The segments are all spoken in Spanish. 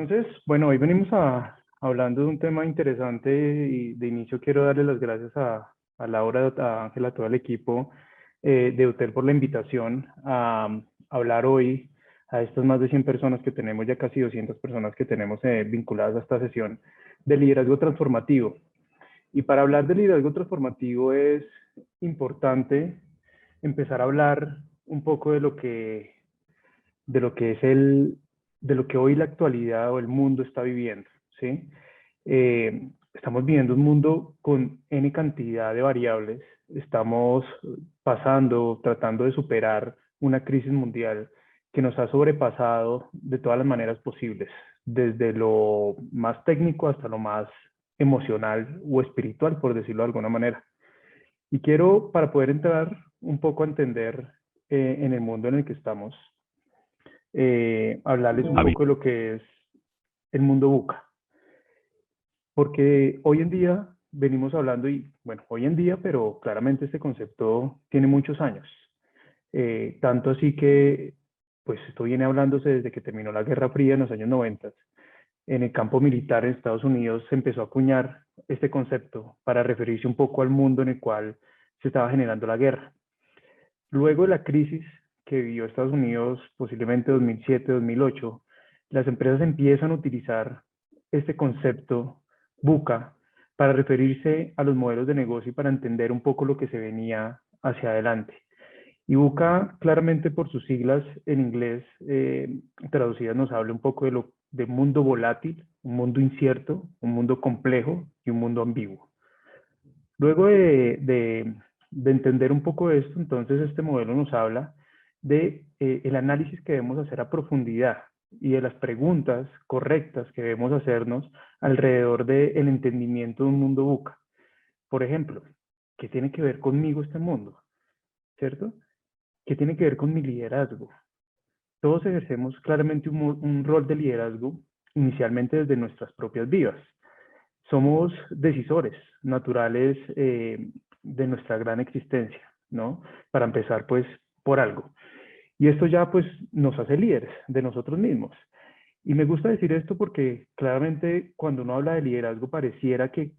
Entonces, bueno, hoy venimos hablando de un tema interesante y de inicio quiero darle las gracias a Laura, a Ángela, a todo el equipo de Hotel por la invitación a hablar hoy a estas más de 100 personas que tenemos, ya casi 200 personas que tenemos vinculadas a esta sesión de liderazgo transformativo. Y para hablar de liderazgo transformativo es importante empezar a hablar un poco de lo que es de lo que hoy la actualidad o el mundo está viviendo, ¿sí? Estamos viviendo un mundo con N cantidad de variables, estamos tratando de superar una crisis mundial que nos ha sobrepasado de todas las maneras posibles, desde lo más técnico hasta lo más emocional o espiritual, por decirlo de alguna manera. Y quiero, para poder entrar un poco a entender en el mundo en el que estamos, hablarles un poco de lo que es el mundo VUCA. Porque hoy en día venimos hablando, y bueno, hoy en día, pero claramente este concepto tiene muchos años. Tanto así que, pues esto viene hablándose desde que terminó la Guerra Fría en los años 90. En el campo militar en Estados Unidos se empezó a acuñar este concepto para referirse un poco al mundo en el cual se estaba generando la guerra. Luego de la crisis que vivió Estados Unidos, posiblemente 2007-2008, las empresas empiezan a utilizar este concepto VUCA para referirse a los modelos de negocio y para entender un poco lo que se venía hacia adelante. Y VUCA, claramente por sus siglas en inglés traducidas, nos habla un poco de mundo volátil, un mundo incierto, un mundo complejo y un mundo ambiguo. Luego de entender un poco esto, entonces este modelo nos habla de el análisis que debemos hacer a profundidad y de las preguntas correctas que debemos hacernos alrededor del entendimiento de un mundo VUCA. Por ejemplo, ¿qué tiene que ver conmigo este mundo? ¿Cierto? ¿Qué tiene que ver con mi liderazgo? Todos ejercemos claramente un rol de liderazgo inicialmente desde nuestras propias vidas. Somos decisores naturales de nuestra gran existencia, ¿no? Para empezar, pues, por algo. Y esto ya, pues, nos hace líderes de nosotros mismos. Y me gusta decir esto porque claramente cuando uno habla de liderazgo pareciera que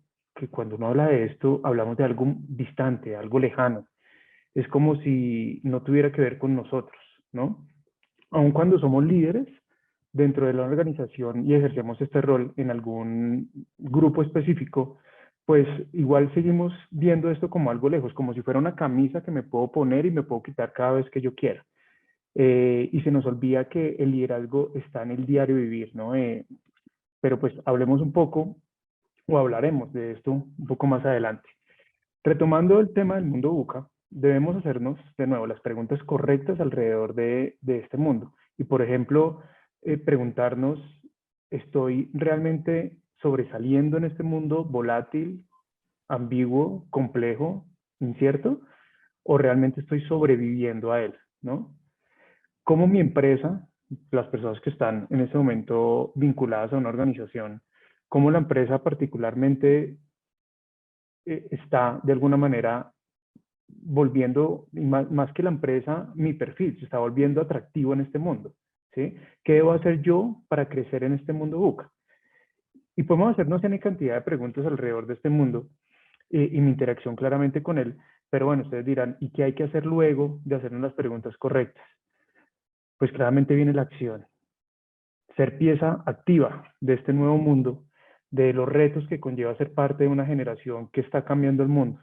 cuando uno habla de esto hablamos de algo distante, algo lejano. Es como si no tuviera que ver con nosotros, ¿no? Aun cuando somos líderes dentro de la organización y ejercemos este rol en algún grupo específico, pues igual seguimos viendo esto como algo lejos, como si fuera una camisa que me puedo poner y me puedo quitar cada vez que yo quiera. Y se nos olvida que el liderazgo está en el diario vivir, ¿no? Pero pues hablemos un poco, o hablaremos de esto un poco más adelante. Retomando el tema del mundo VUCA, debemos hacernos de nuevo las preguntas correctas alrededor de este mundo. Y por ejemplo, preguntarnos, ¿estoy realmente sobresaliendo en este mundo volátil, ambiguo, complejo, incierto? ¿O realmente estoy sobreviviendo a él? ¿No? ¿Cómo mi empresa, las personas que están en este momento vinculadas a una organización, cómo la empresa particularmente está de alguna manera volviendo, más que la empresa, mi perfil se está volviendo atractivo en este mundo? ¿Sí? ¿Qué debo hacer yo para crecer en este mundo VUCA? Y podemos hacernos una cantidad de preguntas alrededor de este mundo y mi interacción claramente con él, pero bueno, ustedes dirán, ¿y qué hay que hacer luego de hacernos las preguntas correctas? Pues claramente viene la acción, ser pieza activa de este nuevo mundo, de los retos que conlleva ser parte de una generación que está cambiando el mundo.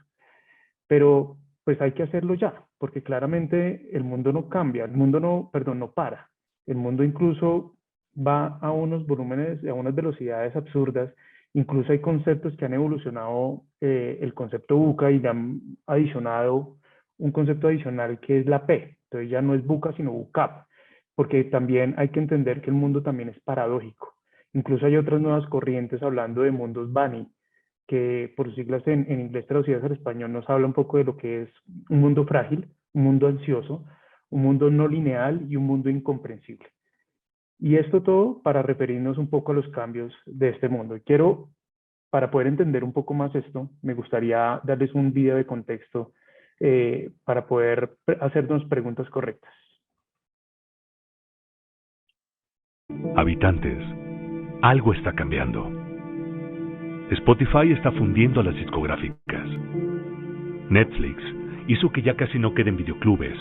Pero pues hay que hacerlo ya, porque claramente el mundo no cambia, el mundo no, perdón, no para. El mundo incluso va a unos volúmenes, a unas velocidades absurdas. Incluso hay conceptos que han evolucionado el concepto VUCA y le han adicionado un concepto adicional que es la P. Entonces ya no es VUCA, sino VUCAP, porque también hay que entender que el mundo también es paradójico. Incluso hay otras nuevas corrientes hablando de mundos Bunny, que por siglas en inglés traducidas al español nos habla un poco de lo que es un mundo frágil, un mundo ansioso, un mundo no lineal y un mundo incomprensible. Y esto todo para referirnos un poco a los cambios de este mundo. Y quiero, para poder entender un poco más esto, me gustaría darles un video de contexto para poder hacernos preguntas correctas. Habitantes, Algo está cambiando. Spotify está fundiendo a las discográficas. Netflix hizo que ya casi no queden videoclubes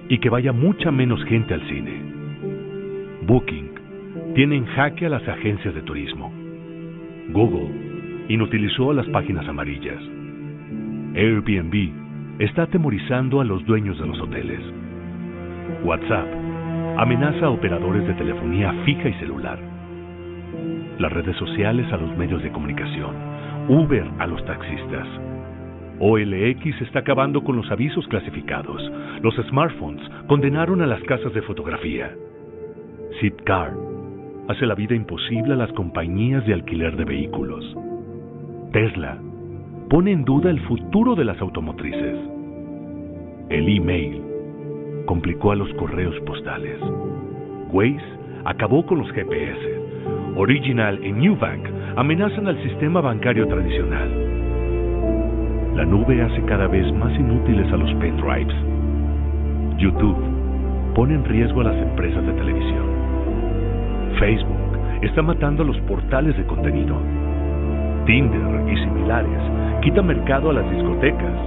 y que vaya mucha menos gente al cine. Booking tiene en jaque a las agencias de turismo. Google inutilizó a las páginas amarillas. Airbnb está atemorizando a los dueños de los hoteles. WhatsApp amenaza a operadores de telefonía fija y celular. Las redes sociales a los medios de comunicación. Uber a los taxistas. OLX está acabando con los avisos clasificados. Los smartphones condenaron a las casas de fotografía. Zipcar hace la vida imposible a las compañías de alquiler de vehículos. Tesla pone en duda el futuro de las automotrices. El email complicó a los correos postales. Waze acabó con los GPS. Original y Nubank amenazan al sistema bancario tradicional. La nube hace cada vez más inútiles a los pendrives. YouTube pone en riesgo a las empresas de televisión. Facebook está matando a los portales de contenido. Tinder y similares quitan mercado a las discotecas.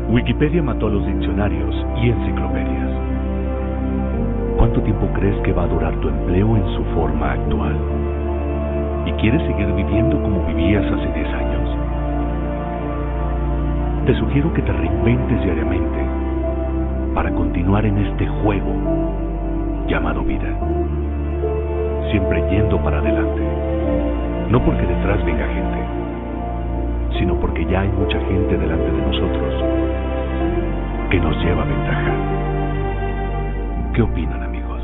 Wikipedia mató a los diccionarios y enciclopedias. ¿Cuánto tiempo crees que va a durar tu empleo en su forma actual? ¿Y quieres seguir viviendo como vivías hace 10 años? Te sugiero que te reinventes diariamente para continuar en este juego llamado vida. Siempre yendo para adelante. No porque detrás venga gente, sino porque ya hay mucha gente delante de nosotros que nos lleva ventaja. ¿Qué opinan, amigos?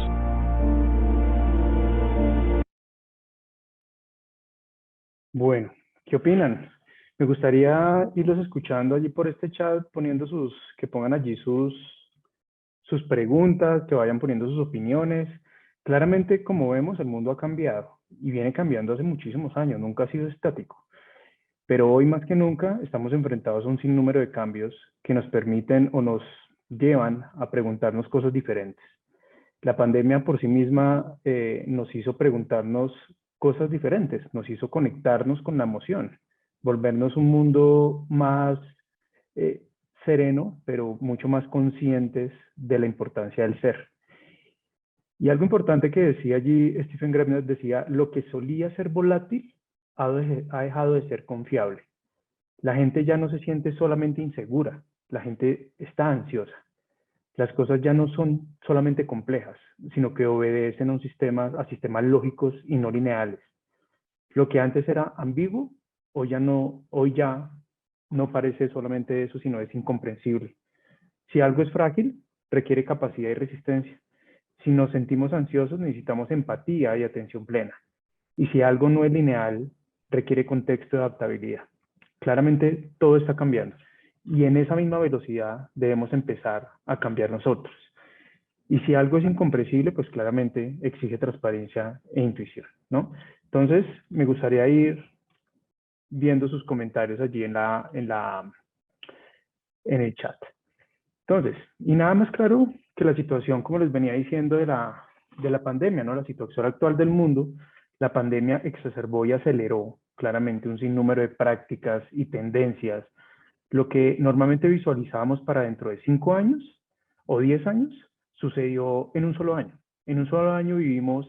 Bueno, ¿qué opinan? Me gustaría irlos escuchando allí por este chat, que pongan allí sus preguntas, que vayan poniendo sus opiniones. Claramente, como vemos, el mundo ha cambiado y viene cambiando hace muchísimos años, nunca ha sido estático. Pero hoy más que nunca estamos enfrentados a un sinnúmero de cambios que nos permiten o nos llevan a preguntarnos cosas diferentes. La pandemia por sí misma nos hizo preguntarnos cosas diferentes, nos hizo conectarnos con la emoción, volvernos un mundo más eh, sereno, pero mucho más conscientes de la importancia del ser. Y algo importante que decía allí Stephen Grabner decía, lo que solía ser volátil ha dejado de ser confiable. La gente ya no se siente solamente insegura, la gente está ansiosa. Las cosas ya no son solamente complejas, sino que obedecen a sistemas lógicos y no lineales. Lo que antes era ambiguo, hoy ya no parece solamente eso, sino es incomprensible. Si algo es frágil, requiere capacidad y resistencia. Si nos sentimos ansiosos, necesitamos empatía y atención plena. Y si algo no es lineal, requiere contexto de adaptabilidad. Claramente todo está cambiando. Y en esa misma velocidad debemos empezar a cambiar nosotros. Y si algo es incomprensible, pues claramente exige transparencia e intuición, ¿no? Entonces, me gustaría ir viendo sus comentarios allí en el chat. Entonces, y nada más claro que la situación, como les venía diciendo, de la pandemia, ¿no? La situación actual del mundo, la pandemia exacerbó y aceleró claramente un sinnúmero de prácticas y tendencias. Lo que normalmente visualizábamos para dentro de 5 años o 10 años, sucedió en un solo año. En un solo año vivimos,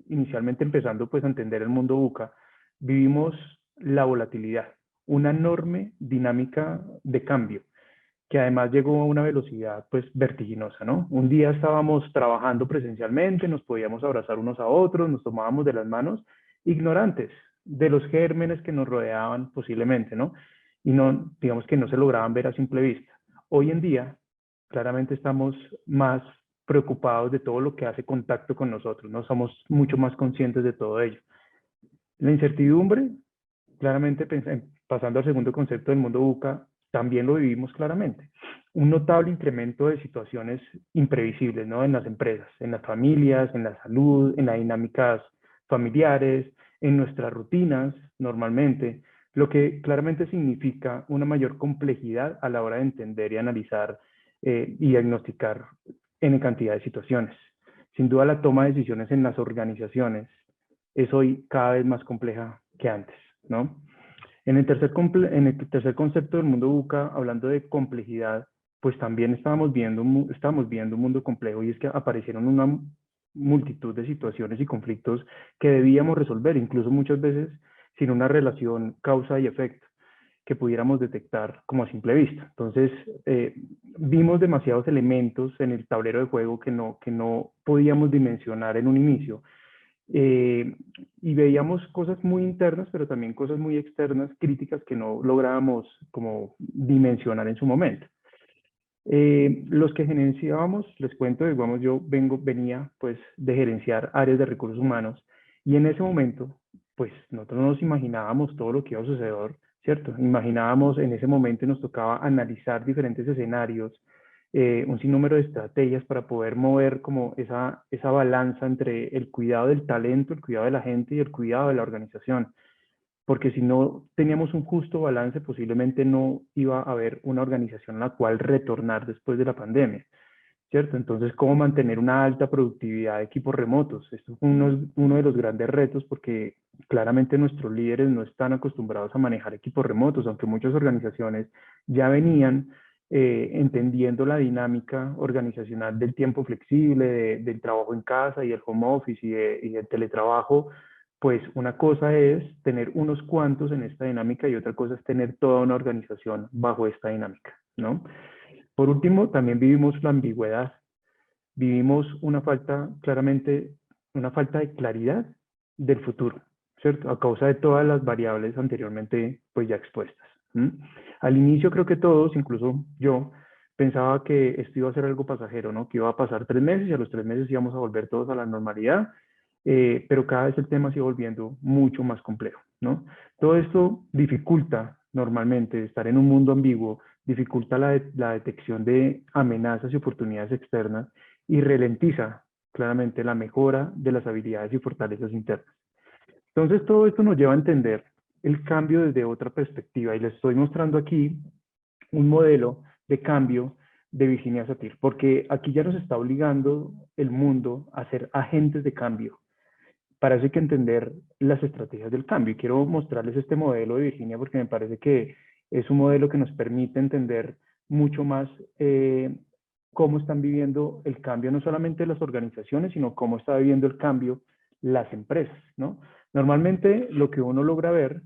inicialmente empezando pues a entender el mundo VUCA, vivimos la volatilidad, una enorme dinámica de cambio que además llegó a una velocidad pues vertiginosa, ¿no? Un día estábamos trabajando presencialmente, nos podíamos abrazar unos a otros, nos tomábamos de las manos, ignorantes de los gérmenes que nos rodeaban posiblemente, ¿no? Y no, digamos que no se lograban ver a simple vista. Hoy en día, claramente estamos más preocupados de todo lo que hace contacto con nosotros, ¿no? Somos mucho más conscientes de todo ello. La incertidumbre, claramente pasando al segundo concepto del mundo VUCA, también lo vivimos claramente. Un notable incremento de situaciones imprevisibles, ¿no? En las empresas, en las familias, en la salud, en las dinámicas familiares, en nuestras rutinas normalmente, lo que claramente significa una mayor complejidad a la hora de entender y analizar y diagnosticar en cantidad de situaciones. Sin duda la toma de decisiones en las organizaciones es hoy cada vez más compleja que antes, ¿no? En el tercer concepto del mundo VUCA, hablando de complejidad, pues también estábamos viendo un mundo complejo, y es que aparecieron una multitud de situaciones y conflictos que debíamos resolver, incluso muchas veces sin una relación causa y efecto que pudiéramos detectar como a simple vista. Entonces, vimos demasiados elementos en el tablero de juego que no podíamos dimensionar en un inicio. Eh, y veíamos cosas muy internas, pero también cosas muy externas, críticas que no lográbamos como dimensionar en su momento. Los que gerenciábamos, les cuento, digamos, venía pues de gerenciar áreas de recursos humanos, y en ese momento, pues nosotros no nos imaginábamos todo lo que iba a suceder, ¿cierto? Imaginábamos en ese momento, nos tocaba analizar diferentes escenarios, un sinnúmero de estrategias para poder mover como esa balanza entre el cuidado del talento, el cuidado de la gente y el cuidado de la organización, porque si no teníamos un justo balance, posiblemente no iba a haber una organización a la cual retornar después de la pandemia, ¿cierto? Entonces, ¿cómo mantener una alta productividad de equipos remotos? Esto es uno de los grandes retos, porque claramente nuestros líderes no están acostumbrados a manejar equipos remotos, aunque muchas organizaciones ya venían entendiendo la dinámica organizacional del tiempo flexible, del trabajo en casa y el home office y del teletrabajo. Pues una cosa es tener unos cuantos en esta dinámica y otra cosa es tener toda una organización bajo esta dinámica, ¿no? Por último, también vivimos la ambigüedad. Vivimos claramente, una falta de claridad del futuro, ¿cierto? A causa de todas las variables anteriormente pues ya expuestas. ¿Mm? Al inicio creo que todos, incluso yo, pensaba que esto iba a ser algo pasajero, ¿no? Que iba a pasar 3 meses y a los 3 meses íbamos a volver todos a la normalidad, pero cada vez el tema sigue volviendo mucho más complejo, ¿no? Todo esto dificulta normalmente estar en un mundo ambiguo, dificulta la detección de amenazas y oportunidades externas, y ralentiza claramente la mejora de las habilidades y fortalezas internas. Entonces, todo esto nos lleva a entender el cambio desde otra perspectiva, y les estoy mostrando aquí un modelo de cambio de Virginia Satir, porque aquí ya nos está obligando el mundo a ser agentes de cambio. Para eso hay que entender las estrategias del cambio, y quiero mostrarles este modelo de Virginia porque me parece que es un modelo que nos permite entender mucho más cómo están viviendo el cambio, no solamente las organizaciones, sino cómo está viviendo el cambio las empresas, ¿no? Normalmente lo que uno logra ver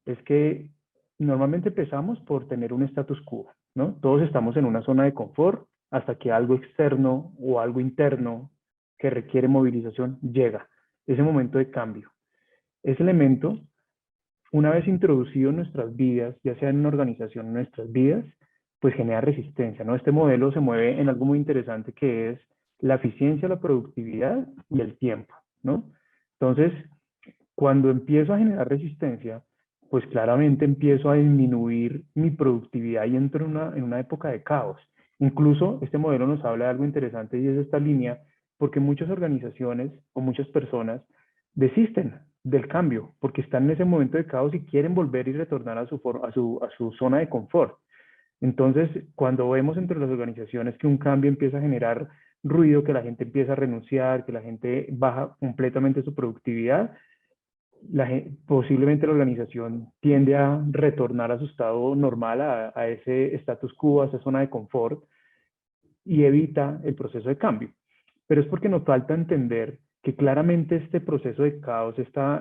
es que normalmente empezamos por tener un status quo, ¿no? Todos estamos en una zona de confort hasta que algo externo o algo interno que requiere movilización llega, ese momento de cambio. Ese elemento, una vez introducido en nuestras vidas, ya sea en una organización, en nuestras vidas, pues genera resistencia, ¿no? Este modelo se mueve en algo muy interesante, que es la eficiencia, la productividad y el tiempo, ¿no? Entonces, cuando empiezo a generar resistencia, pues claramente empiezo a disminuir mi productividad y entro en una época de caos. Incluso este modelo nos habla de algo interesante, y es esta línea, porque muchas organizaciones o muchas personas desisten del cambio porque están en ese momento de caos y quieren volver y retornar a su zona de confort. Entonces, cuando vemos entre las organizaciones que un cambio empieza a generar ruido, que la gente empieza a renunciar, que la gente baja completamente su productividad, posiblemente la organización tiende a retornar a su estado normal, a ese status quo, a esa zona de confort, y evita el proceso de cambio. Pero es porque nos falta entender que claramente este proceso de caos,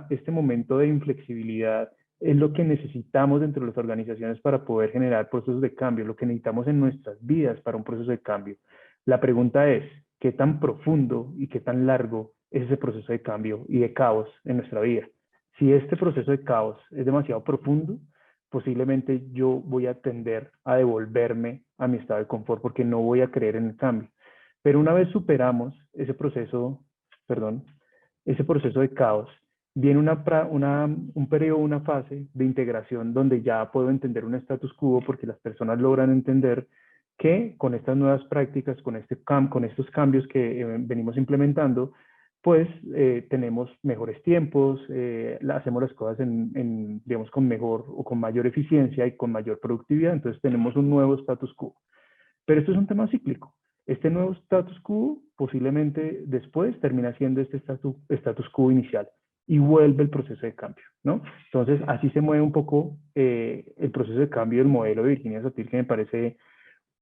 este momento de inflexibilidad, es lo que necesitamos dentro de las organizaciones para poder generar procesos de cambio, lo que necesitamos en nuestras vidas para un proceso de cambio. La pregunta es, ¿qué tan profundo y qué tan largo es ese proceso de cambio y de caos en nuestra vida? Si este proceso de caos es demasiado profundo, posiblemente yo voy a tender a devolverme a mi estado de confort porque no voy a creer en el cambio. Pero una vez superamos ese proceso de caos, viene un periodo, una fase de integración donde ya puedo entender un status quo, porque las personas logran entender que con estas nuevas prácticas, con estos cambios que venimos implementando, pues tenemos mejores tiempos, hacemos las cosas digamos, con mejor o con mayor eficiencia y con mayor productividad, entonces tenemos un nuevo status quo. Pero esto es un tema cíclico. Este nuevo status quo posiblemente después termina siendo este status quo inicial. y vuelve el proceso de cambio, ¿no? Entonces, así se mueve un poco el proceso de cambio del modelo de Virginia Satir, que me parece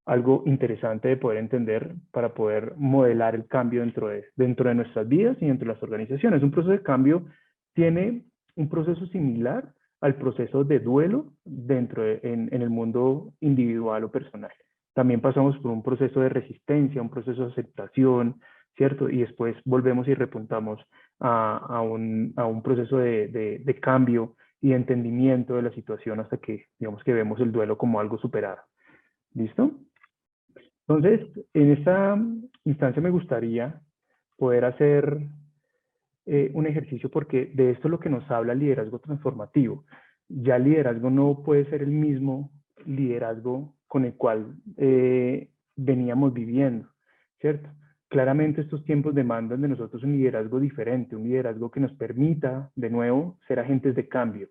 algo interesante de poder entender para poder modelar el cambio dentro de nuestras vidas y dentro de las organizaciones. Un proceso de cambio tiene un proceso similar al proceso de duelo en el mundo individual o personal. También pasamos por un proceso de resistencia, un proceso de aceptación, ¿cierto? Y después volvemos y repuntamos a un proceso de cambio y de entendimiento de la situación hasta que, digamos, que vemos el duelo como algo superado. ¿Listo? Entonces, en esta instancia me gustaría poder hacer un ejercicio porque de esto es lo que nos habla el liderazgo transformativo. Ya el liderazgo no puede ser el mismo liderazgo con el cual veníamos viviendo, ¿cierto? Claramente estos tiempos demandan de nosotros un liderazgo diferente, un liderazgo que nos permita, de nuevo, ser agentes de cambio,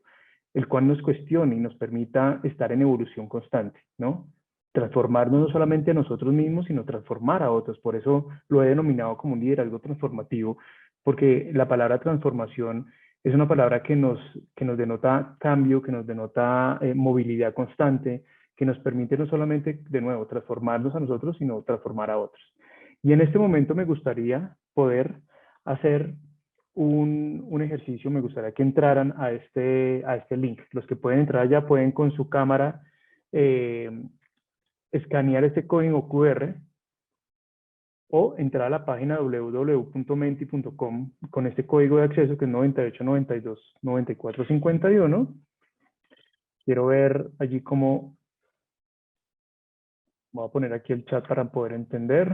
el cual nos cuestione y nos permita estar en evolución constante, ¿no? Transformarnos no solamente a nosotros mismos, sino transformar a otros. Por eso lo he denominado como un liderazgo transformativo, porque la palabra transformación es una palabra que nos denota cambio, que nos denota movilidad constante, que nos permite no solamente, de nuevo, transformarnos a nosotros, sino transformar a otros. Y en este momento me gustaría poder hacer un ejercicio, me gustaría que entraran a este link. Los que pueden entrar allá pueden con su cámara escanear este código QR o entrar a la página www.menti.com con este código de acceso que es 9892-9451. Quiero ver allí cómo, voy a poner aquí el chat para poder entender.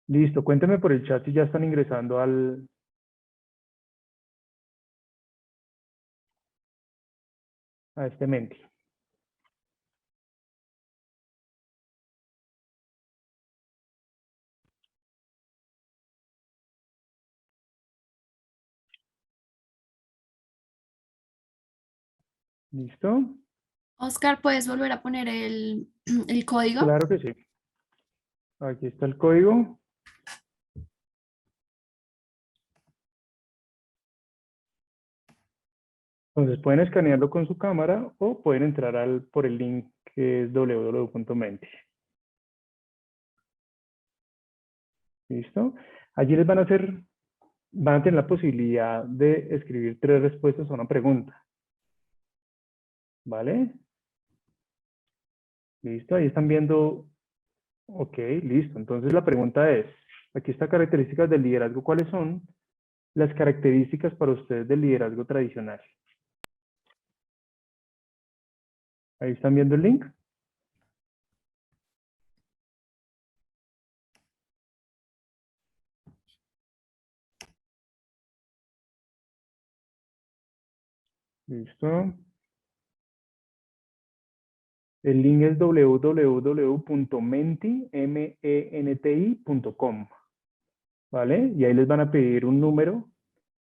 Listo, cuéntenme por el chat si ya están ingresando a este Menti. ¿Listo? Oscar, ¿puedes volver a poner el código? Claro que sí. Aquí está el código. Entonces pueden escanearlo con su cámara o pueden entrar por el link que es www.menti. ¿Listo? Allí van a tener la posibilidad de escribir 3 respuestas a una pregunta. ¿Vale? ¿Listo? Ahí están viendo. Ok, listo. Entonces la pregunta es, aquí está características del liderazgo. ¿Cuáles son las características para ustedes del liderazgo tradicional? Ahí están viendo el link. Listo. El link es www.menti.com. ¿Vale? Y ahí les van a pedir un número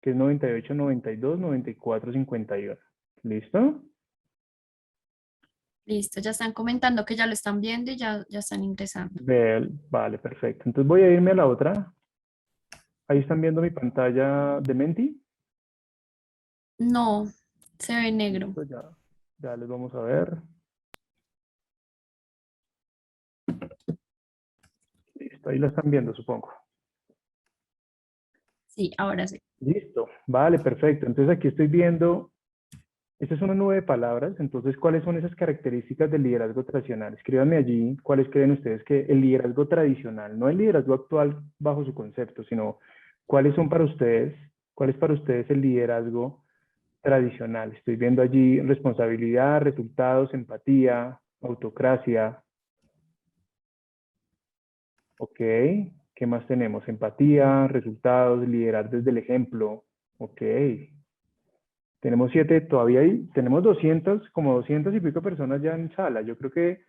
que es 9892-9451. ¿Listo? Listo, ya están comentando que ya lo están viendo y ya están ingresando. Vale, perfecto. Entonces voy a irme a la otra. Ahí están viendo mi pantalla de Menti. No, se ve negro. Listo, ya les vamos a ver. Listo, ahí la están viendo, supongo. Sí, ahora sí. Listo, vale, perfecto. Entonces aquí estoy viendo, esta es una nube de palabras, entonces, ¿cuáles son esas características del liderazgo tradicional? Escríbanme allí cuáles creen ustedes que el liderazgo tradicional, no el liderazgo actual bajo su concepto, sino cuáles son para ustedes, cuál es para ustedes el liderazgo tradicional. Estoy viendo allí responsabilidad, resultados, empatía, autocracia. Ok, ¿qué más tenemos? Empatía, resultados, liderar desde el ejemplo. Ok. Tenemos 7 todavía ahí. Tenemos 200, como 200 y pico personas ya en sala. Yo creo que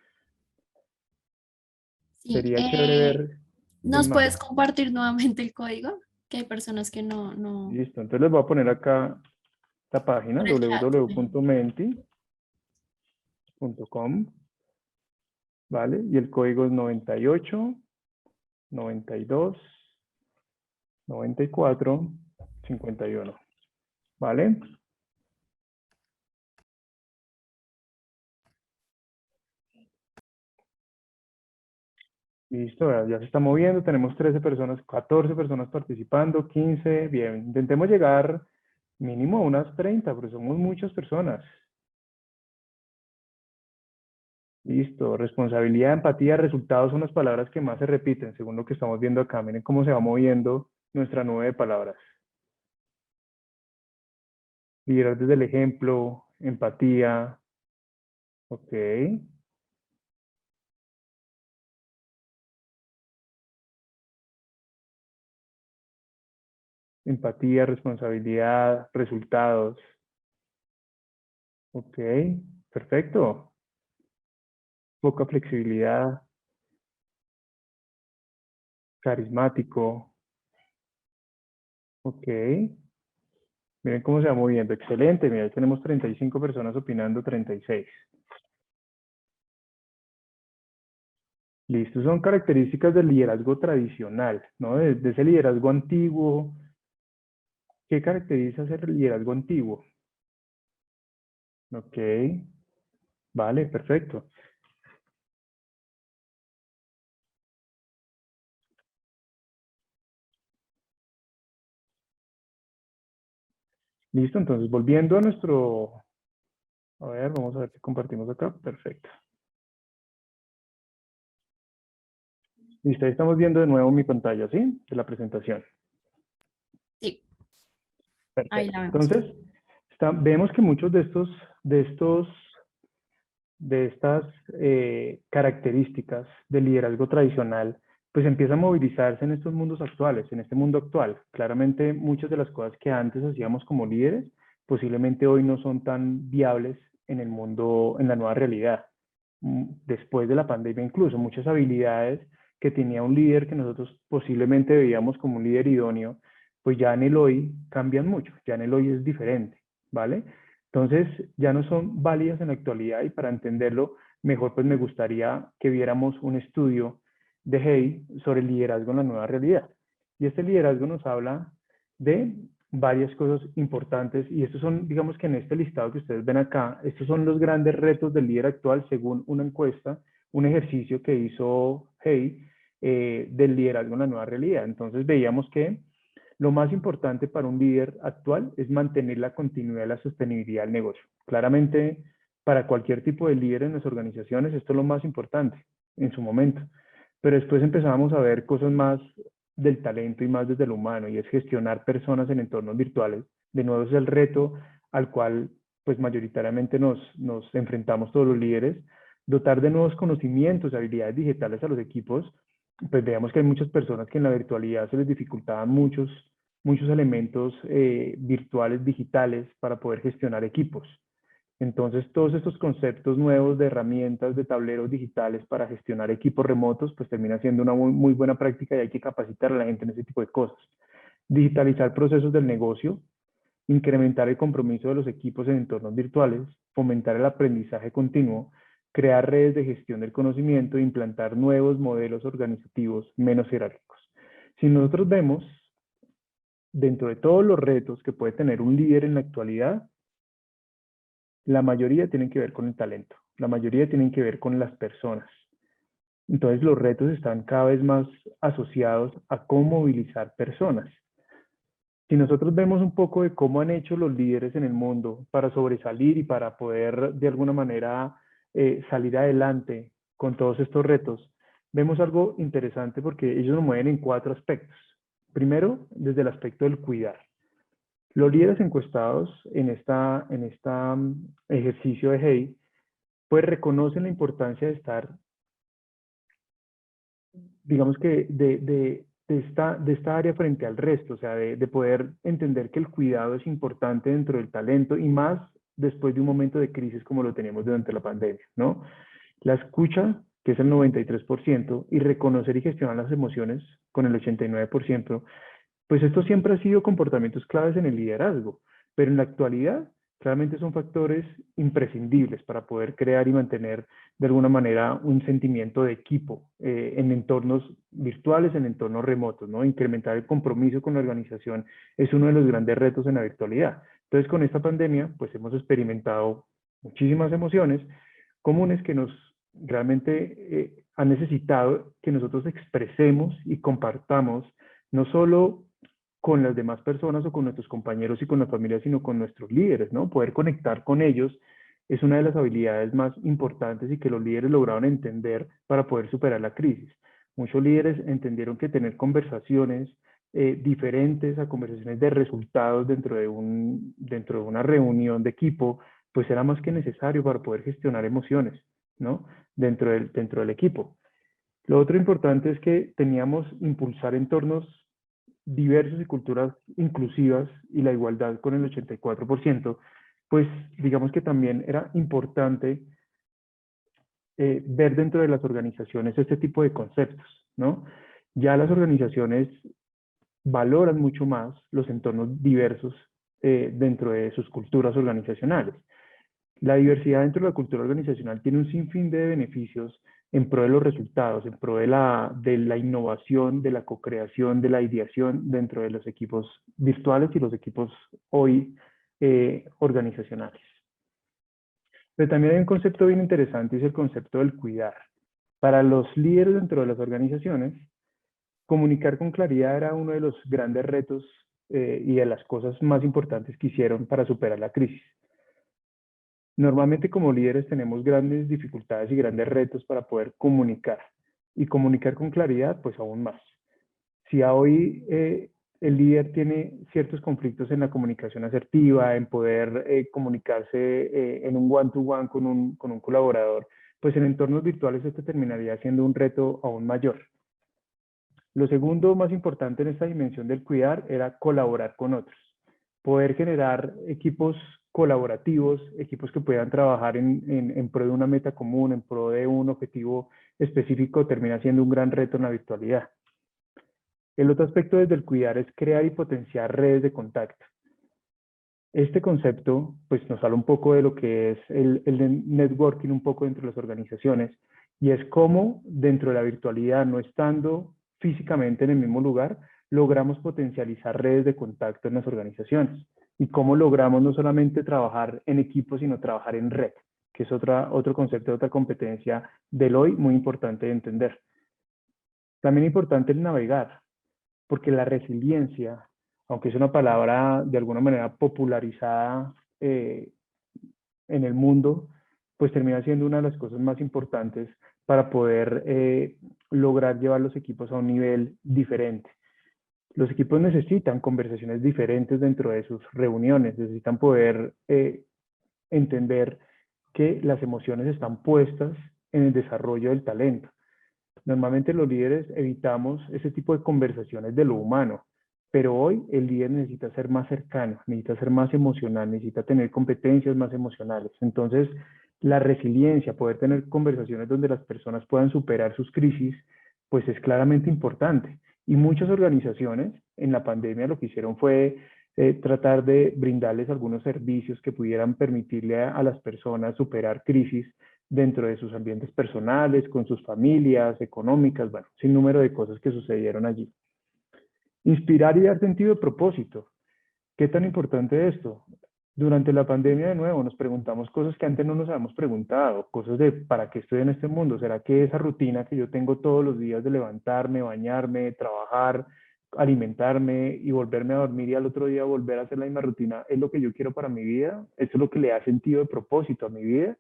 Sí, sería chévere ver ¿nos más. puedes compartir nuevamente el código? Que hay personas que no Listo, entonces les voy a poner acá la página por el chat. www.menti.com, ¿vale? Y el código es 98 92 94 51. ¿Vale? Listo, ya se está moviendo, tenemos 13 personas, 14 personas participando, 15, bien, intentemos llegar mínimo a unas 30, porque somos muchas personas. Listo, responsabilidad, empatía, resultados son las palabras que más se repiten, según lo que estamos viendo acá. Miren cómo se va moviendo nuestra nube de palabras. Liderar desde el ejemplo, empatía, ok. Empatía, responsabilidad, resultados, ok. Perfecto. Poca flexibilidad, carismático, ok. Miren cómo se va moviendo, excelente. Mira, tenemos 35 personas opinando, 36. Listo, son características del liderazgo tradicional, ¿no? De ese liderazgo antiguo. ¿Qué caracteriza ser el liderazgo antiguo? Ok, vale, perfecto. Listo, entonces volviendo a nuestro... A ver, vamos a ver si compartimos acá. Perfecto. Listo, ahí estamos viendo de nuevo mi pantalla, ¿sí? De la presentación. Sí, ahí Perfecto. la vemos. Entonces, vemos que muchos de estas características del liderazgo tradicional, pues empieza a movilizarse en estos mundos actuales, en este mundo actual. Claramente muchas de las cosas que antes hacíamos como líderes, posiblemente hoy no son tan viables en el mundo, en la nueva realidad. Después de la pandemia incluso, muchas habilidades que tenía un líder que nosotros posiblemente veíamos como un líder idóneo, pues ya en el hoy cambian mucho, ya en el hoy es diferente, ¿vale? Entonces, ya no son válidas en la actualidad y para entenderlo mejor, pues me gustaría que viéramos un estudio de Hay sobre el liderazgo en la nueva realidad. Y este liderazgo nos habla de varias cosas importantes y estos son, digamos que en este listado que ustedes ven acá, estos son los grandes retos del líder actual según una encuesta, un ejercicio que hizo Hay del liderazgo en la nueva realidad. Entonces veíamos que lo más importante para un líder actual es mantener la continuidad y la sostenibilidad del negocio. Claramente, para cualquier tipo de líder en las organizaciones, esto es lo más importante en su momento. Pero después empezamos a ver cosas más del talento y más desde lo humano, y es gestionar personas en entornos virtuales. De nuevo es el reto al cual pues mayoritariamente nos enfrentamos todos los líderes, dotar de nuevos conocimientos, habilidades digitales a los equipos. Pues veamos que hay muchas personas que en la virtualidad se les dificultaban muchos elementos virtuales, digitales, para poder gestionar equipos. Entonces, todos estos conceptos nuevos de herramientas, de tableros digitales para gestionar equipos remotos, pues termina siendo una muy buena práctica y hay que capacitar a la gente en ese tipo de cosas. Digitalizar procesos del negocio, incrementar el compromiso de los equipos en entornos virtuales, fomentar el aprendizaje continuo, crear redes de gestión del conocimiento e implantar nuevos modelos organizativos menos jerárquicos. Si nosotros vemos, dentro de todos los retos que puede tener un líder en la actualidad, la mayoría tienen que ver con el talento, la mayoría tienen que ver con las personas. Entonces los retos están cada vez más asociados a cómo movilizar personas. Si nosotros vemos un poco de cómo han hecho los líderes en el mundo para sobresalir y para poder de alguna manera salir adelante con todos estos retos, vemos algo interesante porque ellos nos mueven en 4 aspectos. Primero, desde el aspecto del cuidar. Los líderes encuestados en esta ejercicio de Hay, pues reconocen la importancia de estar, digamos que de esta área frente al resto, o sea, de poder entender que el cuidado es importante dentro del talento y más después de un momento de crisis como lo teníamos durante la pandemia, ¿no? La escucha, que es el 93%, y reconocer y gestionar las emociones con el 89%, pues esto siempre ha sido comportamientos claves en el liderazgo, pero en la actualidad claramente son factores imprescindibles para poder crear y mantener de alguna manera un sentimiento de equipo en entornos virtuales, en entornos remotos, ¿no? Incrementar el compromiso con la organización es uno de los grandes retos en la virtualidad. Entonces, con esta pandemia, pues hemos experimentado muchísimas emociones comunes que nos realmente han necesitado que nosotros expresemos y compartamos no solo con las demás personas o con nuestros compañeros y con la familia, sino con nuestros líderes, ¿no? Poder conectar con ellos es una de las habilidades más importantes y que los líderes lograron entender para poder superar la crisis. Muchos líderes entendieron que tener conversaciones diferentes a conversaciones de resultados dentro de una reunión de equipo, pues era más que necesario para poder gestionar emociones, ¿no? Dentro del equipo. Lo otro importante es que teníamos impulsar entornos diversos y culturas inclusivas y la igualdad con el 84%, pues digamos que también era importante ver dentro de las organizaciones este tipo de conceptos, ¿no? Ya las organizaciones valoran mucho más los entornos diversos dentro de sus culturas organizacionales. La diversidad dentro de la cultura organizacional tiene un sinfín de beneficios en pro de los resultados, en pro de la innovación, de la co-creación, de la ideación dentro de los equipos virtuales y los equipos hoy organizacionales. Pero también hay un concepto bien interesante y es el concepto del cuidar. Para los líderes dentro de las organizaciones, comunicar con claridad era uno de los grandes retos y de las cosas más importantes que hicieron para superar la crisis. Normalmente como líderes tenemos grandes dificultades y grandes retos para poder comunicar y comunicar con claridad, pues aún más. Si hoy el líder tiene ciertos conflictos en la comunicación asertiva, en poder comunicarse en un one-to-one con un colaborador, pues en entornos virtuales esto terminaría siendo un reto aún mayor. Lo segundo más importante en esta dimensión del cuidar era colaborar con otros. Poder generar equipos colaborativos, equipos que puedan trabajar en pro de una meta común, en pro de un objetivo específico, termina siendo un gran reto en la virtualidad. El otro aspecto desde el cuidar es crear y potenciar redes de contacto. Este concepto pues nos habla un poco de lo que es el networking un poco dentro de las organizaciones y es cómo dentro de la virtualidad, no estando físicamente en el mismo lugar, logramos potencializar redes de contacto en las organizaciones y cómo logramos no solamente trabajar en equipo, sino trabajar en red, que es otro concepto, otra competencia del hoy muy importante de entender. También importante el navegar, porque la resiliencia, aunque es una palabra de alguna manera popularizada en el mundo, pues termina siendo una de las cosas más importantes para poder lograr llevar los equipos a un nivel diferente. Los equipos necesitan conversaciones diferentes dentro de sus reuniones, necesitan poder entender que las emociones están puestas en el desarrollo del talento. Normalmente los líderes evitamos ese tipo de conversaciones de lo humano, pero hoy el líder necesita ser más cercano, necesita ser más emocional, necesita tener competencias más emocionales. Entonces, la resiliencia, poder tener conversaciones donde las personas puedan superar sus crisis, pues es claramente importante. Y muchas organizaciones en la pandemia lo que hicieron fue tratar de brindarles algunos servicios que pudieran permitirle a las personas superar crisis dentro de sus ambientes personales, con sus familias, económicas, bueno, sin número de cosas que sucedieron allí. Inspirar y dar sentido de propósito. ¿Qué tan importante es esto? Durante la pandemia, de nuevo, nos preguntamos cosas que antes no nos habíamos preguntado, cosas de ¿para qué estoy en este mundo? ¿Será que esa rutina que yo tengo todos los días de levantarme, bañarme, trabajar, alimentarme y volverme a dormir y al otro día volver a hacer la misma rutina es lo que yo quiero para mi vida? ¿Eso es lo que le da sentido de propósito a mi vida?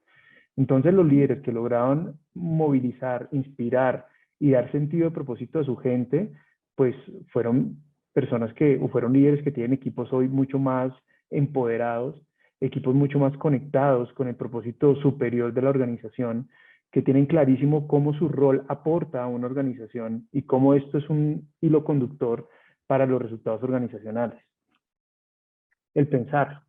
Entonces los líderes que lograban movilizar, inspirar y dar sentido de propósito a su gente, pues fueron personas o fueron líderes que tienen equipos hoy mucho más empoderados, equipos mucho más conectados con el propósito superior de la organización, que tienen clarísimo cómo su rol aporta a una organización y cómo esto es un hilo conductor para los resultados organizacionales. El pensar.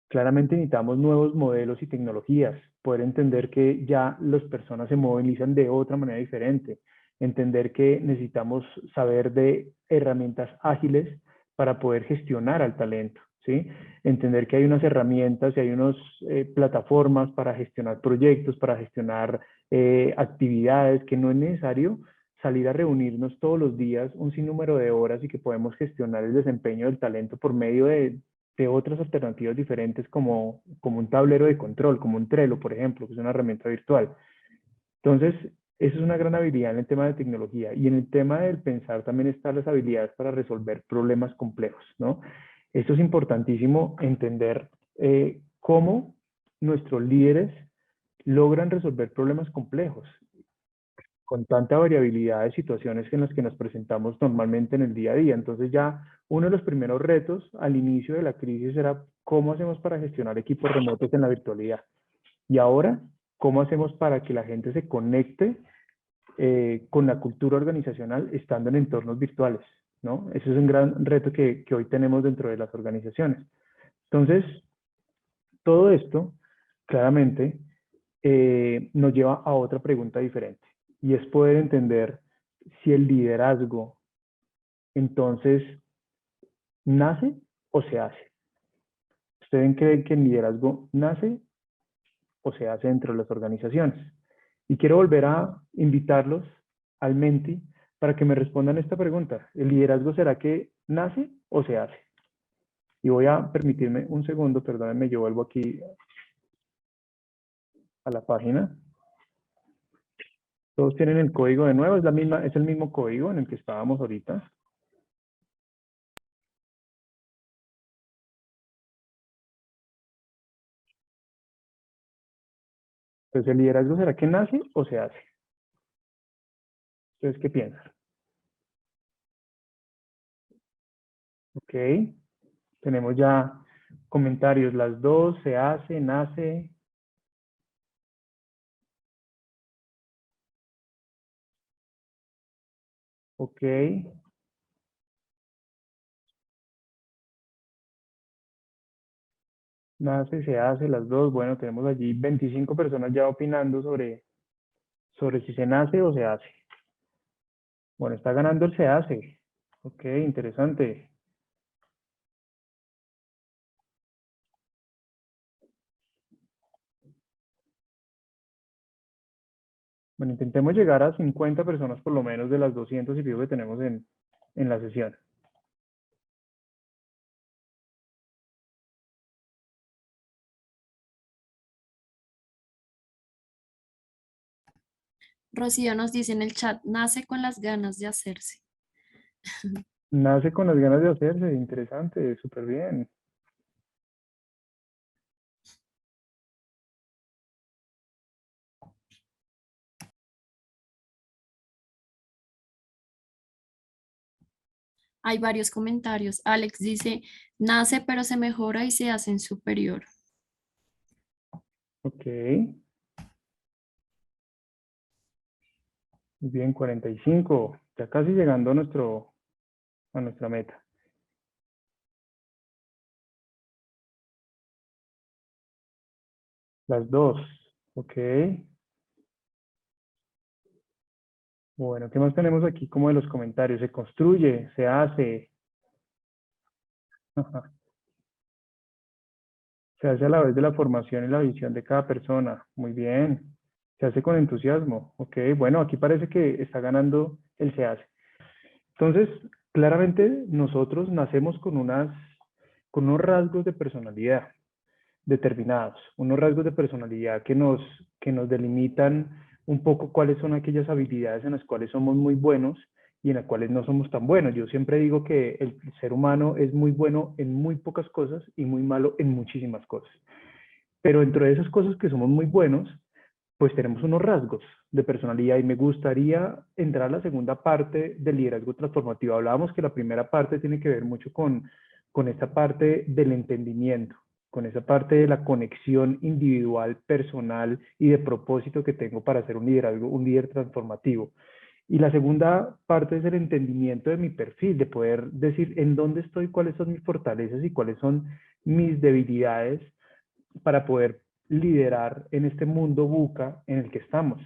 Claramente necesitamos nuevos modelos y tecnologías, poder entender que ya las personas se movilizan de otra manera diferente, entender que necesitamos saber de herramientas ágiles para poder gestionar al talento. ¿sí? Entender que hay unas herramientas y hay unas plataformas para gestionar proyectos, para gestionar actividades, que no es necesario salir a reunirnos todos los días un sinnúmero de horas y que podemos gestionar el desempeño del talento por medio de otras alternativas diferentes como un tablero de control, como un Trello, por ejemplo, que es una herramienta virtual. Entonces, eso es una gran habilidad en el tema de tecnología. Y en el tema del pensar también están las habilidades para resolver problemas complejos, ¿no? Esto es importantísimo entender cómo nuestros líderes logran resolver problemas complejos con tanta variabilidad de situaciones en las que nos presentamos normalmente en el día a día. Entonces ya uno de los primeros retos al inicio de la crisis era cómo hacemos para gestionar equipos remotos en la virtualidad. Y ahora, ¿cómo hacemos para que la gente se conecte con la cultura organizacional estando en entornos virtuales? ¿No? Ese es un gran reto que hoy tenemos dentro de las organizaciones. Entonces, todo esto claramente nos lleva a otra pregunta diferente, y es poder entender si el liderazgo entonces nace o se hace. ¿Ustedes creen que el liderazgo nace o se hace dentro de las organizaciones? Y quiero volver a invitarlos al Menti para que me respondan esta pregunta. ¿El liderazgo será que nace o se hace? Y voy a permitirme un segundo, perdónenme, yo vuelvo aquí a la página. Todos tienen el código de nuevo, es el mismo código en el que estábamos ahorita. Entonces, ¿el liderazgo será que nace o se hace? ¿Ustedes qué piensan? Ok, tenemos ya comentarios, las dos, se hace, nace. Ok, nace, se hace, las dos. Bueno, tenemos allí 25 personas ya opinando sobre si se nace o se hace. Bueno, está ganando el se hace. Ok, interesante. Bueno, intentemos llegar a 50 personas por lo menos de las 200 y pico que tenemos en la sesión. Rocío nos dice en el chat, nace con las ganas de hacerse. Nace con las ganas de hacerse, interesante, súper bien. Hay varios comentarios. Alex dice, nace pero se mejora y se hace en superior. Ok. Muy bien, 45. Ya casi llegando a nuestra meta. Las dos. Ok. Bueno, ¿qué más tenemos aquí como de los comentarios? Se construye, se hace. Se hace a la vez de la formación y la visión de cada persona. Muy bien. Se hace con entusiasmo. Ok, bueno, aquí parece que está ganando el se hace. Entonces, claramente nosotros nacemos con unos rasgos de personalidad determinados, unos rasgos de personalidad que nos delimitan un poco cuáles son aquellas habilidades en las cuales somos muy buenos y en las cuales no somos tan buenos. Yo siempre digo que el ser humano es muy bueno en muy pocas cosas y muy malo en muchísimas cosas. Pero dentro de esas cosas que somos muy buenos, pues tenemos unos rasgos de personalidad, y me gustaría entrar a la segunda parte del liderazgo transformativo. Hablábamos que la primera parte tiene que ver mucho con esta parte del entendimiento, con esa parte de la conexión individual, personal y de propósito que tengo para hacer un liderazgo, un líder transformativo. Y la segunda parte es el entendimiento de mi perfil, de poder decir en dónde estoy, cuáles son mis fortalezas y cuáles son mis debilidades para poder liderar en este mundo VUCA en el que estamos.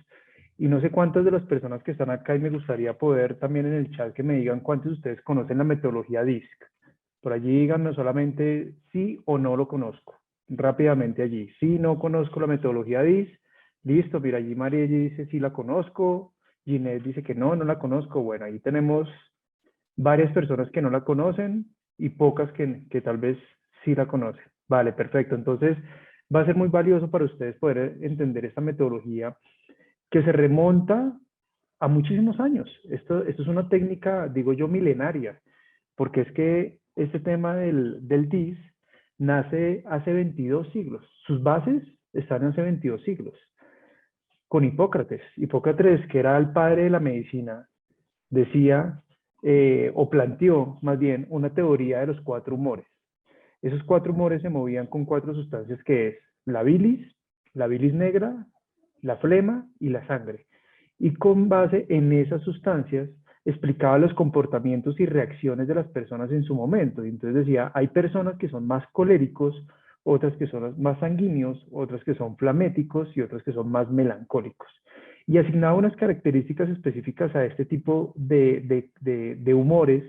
Y no sé cuántas de las personas que están acá, y me gustaría poder también en el chat que me digan cuántos de ustedes conocen la metodología DISC. Por allí díganme solamente sí o no lo conozco. Rápidamente allí. Sí, no conozco la metodología DIS. Listo, mira, allí María dice sí la conozco. Ginette dice que no, no la conozco. Bueno, ahí tenemos varias personas que no la conocen y pocas que tal vez sí la conocen. Vale, perfecto. Entonces, va a ser muy valioso para ustedes poder entender esta metodología que se remonta a muchísimos años. Esto es una técnica, digo yo, milenaria, porque es que este tema del DIS nace hace 22 siglos. Sus bases están hace 22 siglos, con Hipócrates. Hipócrates, que era el padre de la medicina, decía, o planteó más bien, una teoría de los 4 humores. Esos 4 humores se movían con 4 sustancias que es la bilis negra, la flema y la sangre. Y con base en esas sustancias explicaba los comportamientos y reacciones de las personas en su momento. Y entonces decía, hay personas que son más coléricos, otras que son más sanguíneos, otras que son flaméticos y otras que son más melancólicos. Y asignaba unas características específicas a este tipo de humores,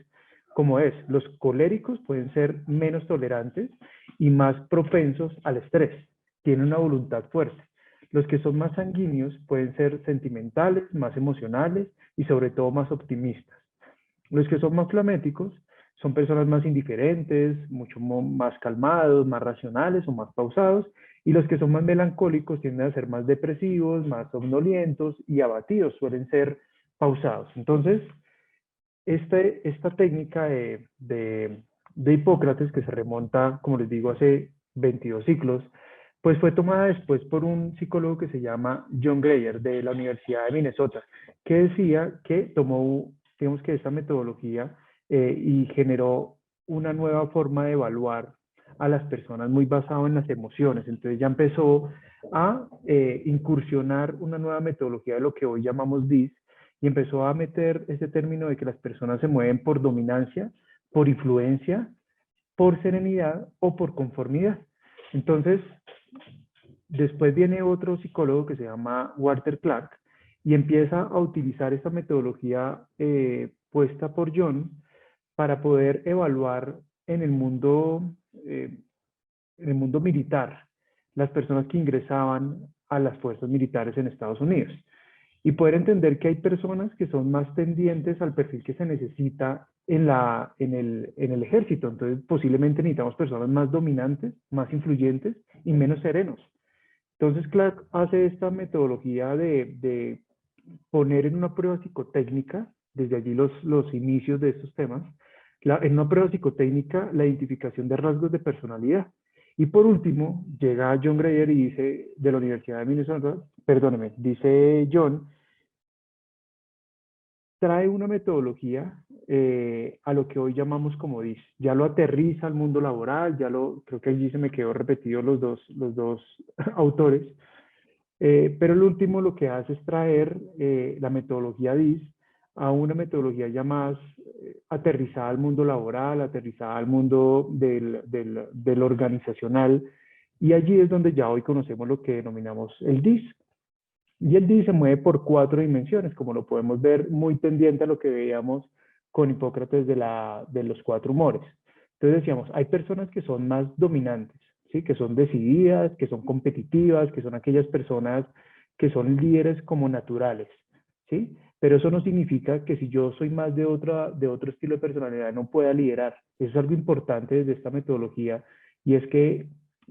como es, los coléricos pueden ser menos tolerantes y más propensos al estrés, tienen una voluntad fuerte. Los que son más sanguíneos pueden ser sentimentales, más emocionales y sobre todo más optimistas. Los que son más flaméticos son personas más indiferentes, mucho más calmados, más racionales o más pausados, y los que son más melancólicos tienden a ser más depresivos, más somnolientos y abatidos, suelen ser pausados. Entonces, esta técnica de Hipócrates, que se remonta, como les digo, hace 22 siglos, pues fue tomada después por un psicólogo que se llama John Greyer, de la Universidad de Minnesota, que decía que tomó, digamos que esta metodología y generó una nueva forma de evaluar a las personas muy basado en las emociones. Entonces ya empezó a incursionar una nueva metodología de lo que hoy llamamos DIS, y empezó a meter ese término de que las personas se mueven por dominancia, por influencia, por serenidad o por conformidad. Entonces, después viene otro psicólogo que se llama Walter Clark y empieza a utilizar esta metodología puesta por John para poder evaluar en el mundo militar las personas que ingresaban a las fuerzas militares en Estados Unidos y poder entender que hay personas que son más tendientes al perfil que se necesita en el ejército. Entonces, posiblemente necesitamos personas más dominantes, más influyentes y menos serenos. Entonces, Clark hace esta metodología de poner en una prueba psicotécnica, desde allí los inicios de estos temas, en una prueba psicotécnica la identificación de rasgos de personalidad. Y por último, llega John Greyer y dice, de la Universidad de Minnesota, perdóneme, dice John, trae una metodología a lo que hoy llamamos como DIS. Ya lo aterriza al mundo laboral, creo que allí se me quedó repetido los dos autores, pero el último lo que hace es traer la metodología DIS a una metodología ya más aterrizada al mundo laboral, aterrizada al mundo del organizacional, y allí es donde ya hoy conocemos lo que denominamos el DIS. Y el DIS se mueve por 4 dimensiones, como lo podemos ver muy pendiente a lo que veíamos con Hipócrates de los 4 humores. Entonces decíamos, hay personas que son más dominantes, ¿sí? Que son decididas, que son competitivas, que son aquellas personas que son líderes como naturales, ¿sí? Pero eso no significa que si yo soy más de otro estilo de personalidad no pueda liderar. Eso es algo importante desde esta metodología, y es que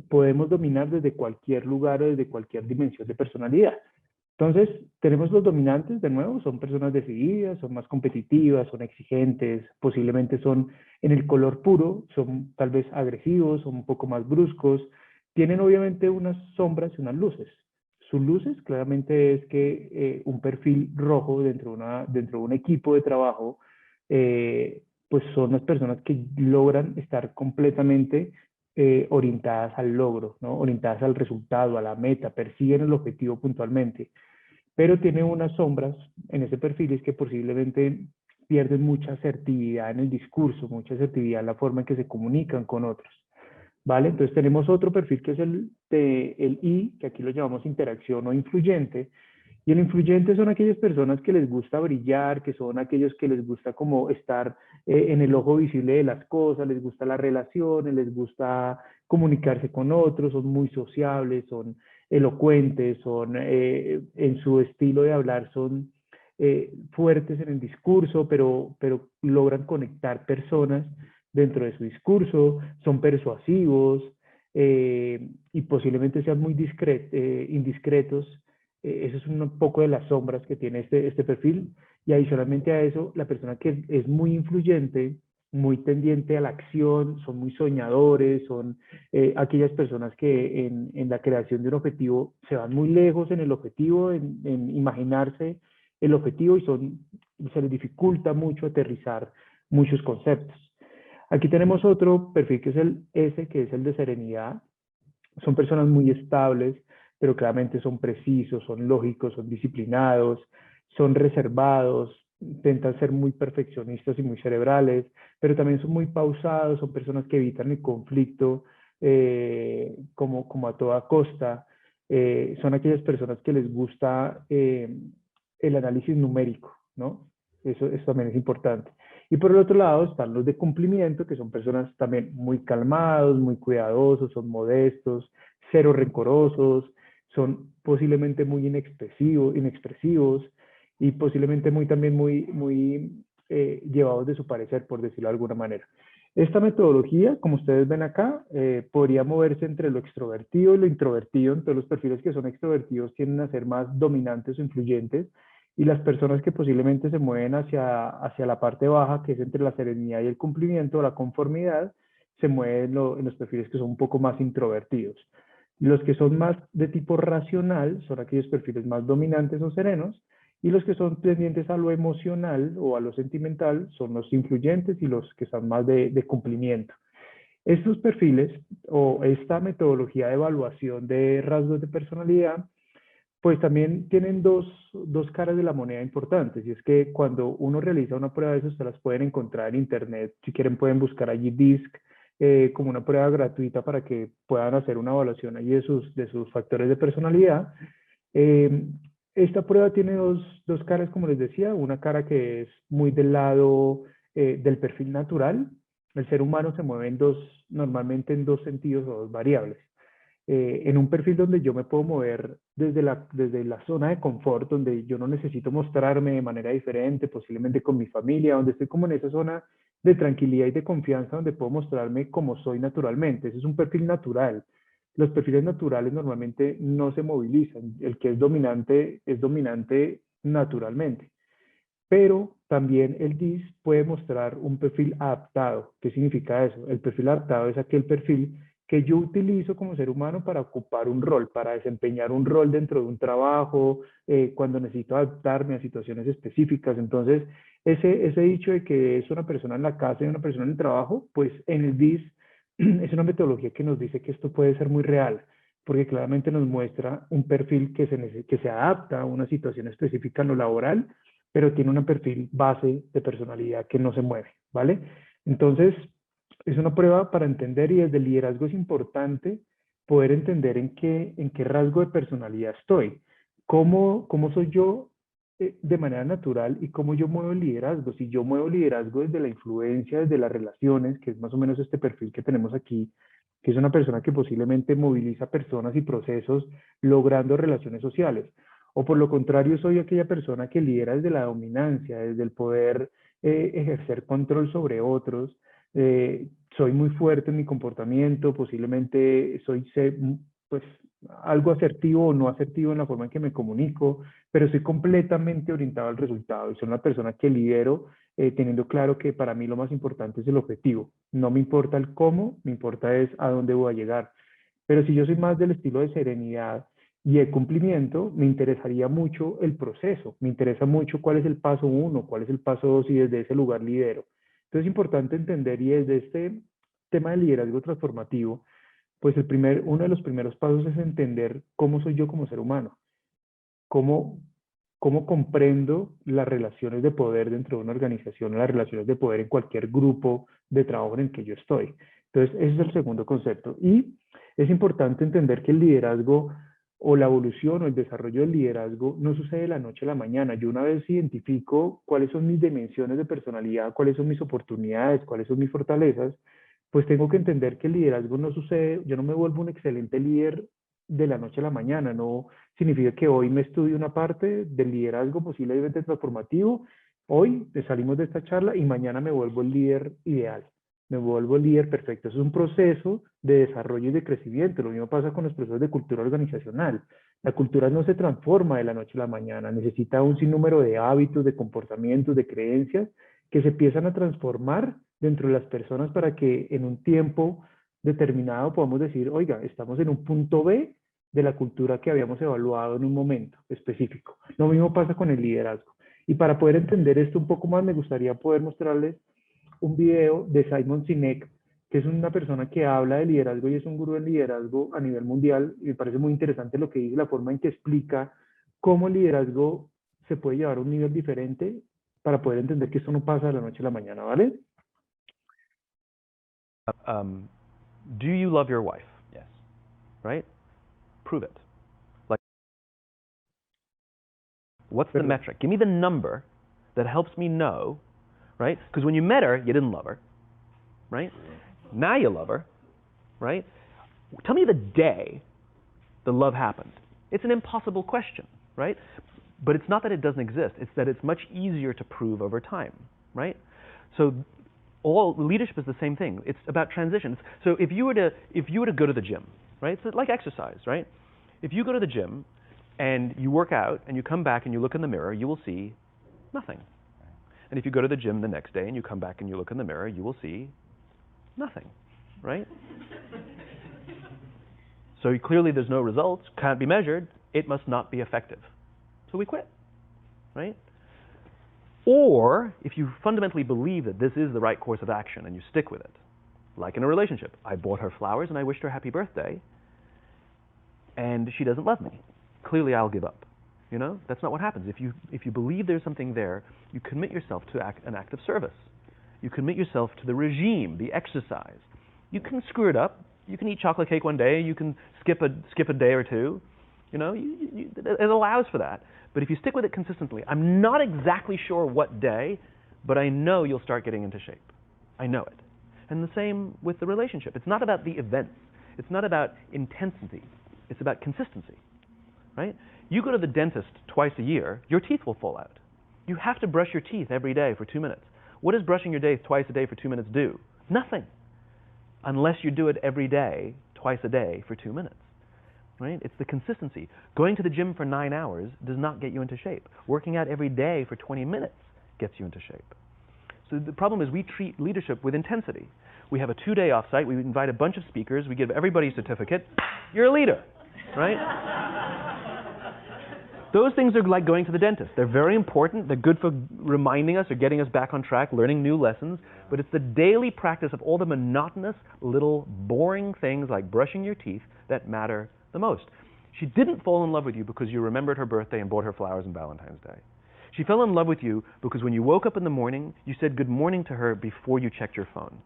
podemos dominar desde cualquier lugar o desde cualquier dimensión de personalidad. Entonces, tenemos los dominantes, de nuevo, son personas decididas, son más competitivas, son exigentes, posiblemente son en el color puro, son tal vez agresivos, son un poco más bruscos, tienen obviamente unas sombras y unas luces. Sus luces claramente es que un perfil rojo dentro de un equipo de trabajo, pues son las personas que logran estar completamente orientadas al logro, ¿no? Orientadas al resultado, a la meta, persiguen el objetivo puntualmente, pero tiene unas sombras en ese perfil, es que posiblemente pierden mucha asertividad en el discurso, mucha asertividad en la forma en que se comunican con otros, ¿vale? Entonces tenemos otro perfil que es el I, que aquí lo llamamos interacción o influyente, Y el influyente son aquellas personas que les gusta brillar, que son aquellos que les gusta como estar en el ojo visible de las cosas, les gusta las relaciones, les gusta comunicarse con otros, son muy sociables, son elocuentes, son en su estilo de hablar, son fuertes en el discurso, pero logran conectar personas dentro de su discurso, son persuasivos y posiblemente sean muy indiscretos. Eso es un poco de las sombras que tiene este perfil. Y adicionalmente a eso, la persona que es muy influyente, muy tendiente a la acción, son muy soñadores, son aquellas personas que en la creación de un objetivo se van muy lejos en el objetivo, en imaginarse el objetivo y se les dificulta mucho aterrizar muchos conceptos. Aquí tenemos otro perfil que es el S, que es el de serenidad. Son personas muy estables, pero claramente son precisos, son lógicos, son disciplinados, son reservados, intentan ser muy perfeccionistas y muy cerebrales, pero también son muy pausados, son personas que evitan el conflicto como a toda costa. Son aquellas personas que les gusta el análisis numérico, ¿no? Eso también es importante. Y por el otro lado están los de cumplimiento, que son personas también muy calmados, muy cuidadosos, son modestos, cero rencorosos, son posiblemente muy inexpresivos y posiblemente también muy llevados de su parecer, por decirlo de alguna manera. Esta metodología, como ustedes ven acá, podría moverse entre lo extrovertido y lo introvertido. Entonces los perfiles que son extrovertidos tienden a ser más dominantes o influyentes, y las personas que posiblemente se mueven hacia la parte baja, que es entre la serenidad y el cumplimiento, la conformidad, se mueven en los perfiles que son un poco más introvertidos. Los que son más de tipo racional son aquellos perfiles más dominantes o serenos, y los que son tendientes a lo emocional o a lo sentimental son los influyentes y los que son más de cumplimiento. Estos perfiles o esta metodología de evaluación de rasgos de personalidad pues también tienen dos caras de la moneda importantes, y es que cuando uno realiza una prueba de esas, se las pueden encontrar en internet. Si quieren pueden buscar allí DISC como una prueba gratuita para que puedan hacer una evaluación allí de sus factores de personalidad. Eh, Esta prueba tiene dos caras, como les decía, una cara que es muy del lado del perfil natural. El ser humano se mueve normalmente en dos sentidos o dos variables. En un perfil donde yo me puedo mover desde la zona de confort, donde yo no necesito mostrarme de manera diferente, posiblemente con mi familia, donde estoy como en esa zona de tranquilidad y de confianza, donde puedo mostrarme como soy naturalmente. Ese es un perfil natural. Los perfiles naturales normalmente no se movilizan. El que es dominante naturalmente. Pero también el DIS puede mostrar un perfil adaptado. ¿Qué significa eso? El perfil adaptado es aquel perfil que yo utilizo como ser humano para ocupar un rol, para desempeñar un rol dentro de un trabajo, cuando necesito adaptarme a situaciones específicas. Entonces, ese dicho de que es una persona en la casa y una persona en el trabajo, pues en el DIS es una metodología que nos dice que esto puede ser muy real, porque claramente nos muestra un perfil que se adapta a una situación específica en lo laboral, pero tiene un perfil base de personalidad que no se mueve, ¿vale? Entonces, es una prueba para entender, y desde el liderazgo es importante poder entender en qué rasgo de personalidad estoy, cómo soy yo de manera natural y cómo yo muevo el liderazgo. Si yo muevo liderazgo desde la influencia, desde las relaciones, que es más o menos este perfil que tenemos aquí, que es una persona que posiblemente moviliza personas y procesos logrando relaciones sociales. O por lo contrario, soy aquella persona que lidera desde la dominancia, desde el poder ejercer control sobre otros. Soy muy fuerte en mi comportamiento, posiblemente pues algo asertivo o no asertivo en la forma en que me comunico, pero soy completamente orientado al resultado y soy una persona que lidero teniendo claro que para mí lo más importante es el objetivo. No me importa el cómo, me importa es a dónde voy a llegar. Pero si yo soy más del estilo de serenidad y el cumplimiento, me interesaría mucho el proceso, me interesa mucho cuál es el paso uno, cuál es el paso dos, y desde ese lugar lidero. Entonces es importante entender, y desde este tema de liderazgo transformativo, pues uno de los primeros pasos es entender cómo soy yo como ser humano, cómo, cómo comprendo las relaciones de poder dentro de una organización, las relaciones de poder en cualquier grupo de trabajo en el que yo estoy. Entonces, ese es el segundo concepto. Y es importante entender que el liderazgo o la evolución o el desarrollo del liderazgo no sucede de la noche a la mañana. Yo una vez identifico cuáles son mis dimensiones de personalidad, cuáles son mis oportunidades, cuáles son mis fortalezas, pues tengo que entender que el liderazgo no sucede, yo no me vuelvo un excelente líder de la noche a la mañana, no significa que hoy me estudie una parte del liderazgo posiblemente transformativo, hoy salimos de esta charla y mañana me vuelvo el líder ideal, me vuelvo el líder perfecto. Es un proceso de desarrollo y de crecimiento. Lo mismo pasa con los procesos de cultura organizacional. La cultura no se transforma de la noche a la mañana, necesita un sinnúmero de hábitos, de comportamientos, de creencias que se empiezan a transformar dentro de las personas para que en un tiempo determinado podamos decir, oiga, estamos en un punto B de la cultura que habíamos evaluado en un momento específico. Lo mismo pasa con el liderazgo. Y para poder entender esto un poco más, me gustaría poder mostrarles un video de Simon Sinek, que es una persona que habla de liderazgo y es un gurú del liderazgo a nivel mundial. Y me parece muy interesante lo que dice, la forma en que explica cómo el liderazgo se puede llevar a un nivel diferente para poder entender que esto no pasa de la noche a la mañana, ¿vale? Do you love your wife? Yes. Right? Prove it. Like, what's the Perfect. metric? Give me the number that helps me know, right? Because when you met her, you didn't love her, right? Now you love her, right? Tell me the day the love happened. It's an impossible question, right? But it's not that it doesn't exist. It's that it's much easier to prove over time, right? So all leadership is the same thing. It's about transitions. So if you were to go to the gym, right? It's like exercise, right? If you go to the gym and you work out and you come back and you look in the mirror, you will see nothing. And if you go to the gym the next day and you come back and you look in the mirror, you will see nothing, right? So clearly there's no results, can't be measured, it must not be effective. So we quit, right? Or if you fundamentally believe that this is the right course of action and you stick with it, like in a relationship, I bought her flowers and I wished her happy birthday, and she doesn't love me. Clearly I'll give up. You know, that's not what happens. If you believe there's something there, you commit yourself to an act of service. You commit yourself to the regime, the exercise. You can screw it up. You can eat chocolate cake one day. You can skip a day or two. You know, it allows for that. But if you stick with it consistently, I'm not exactly sure what day, but I know you'll start getting into shape. I know it. And the same with the relationship. It's not about the events. It's not about intensity. It's about consistency, right? You go to the dentist twice a year, your teeth will fall out. You have to brush your teeth every day for 2 minutes. What does brushing your teeth twice a day for 2 minutes do? Nothing. Unless you do it every day, twice a day for 2 minutes. Right? It's the consistency. Going to the gym for 9 hours does not get you into shape. Working out every day for 20 minutes gets you into shape. So the problem is we treat leadership with intensity. We have a 2-day offsite, we invite a bunch of speakers, we give everybody a certificate, you're a leader, right? Those things are like going to the dentist. They're very important, they're good for reminding us or getting us back on track, learning new lessons, but it's the daily practice of all the monotonous, little, boring things like brushing your teeth that matter the most. She didn't fall in love with you because you remembered her birthday and bought her flowers on Valentine's Day. She fell in love with you because when you woke up in the morning, you said good morning to her before you checked your phone.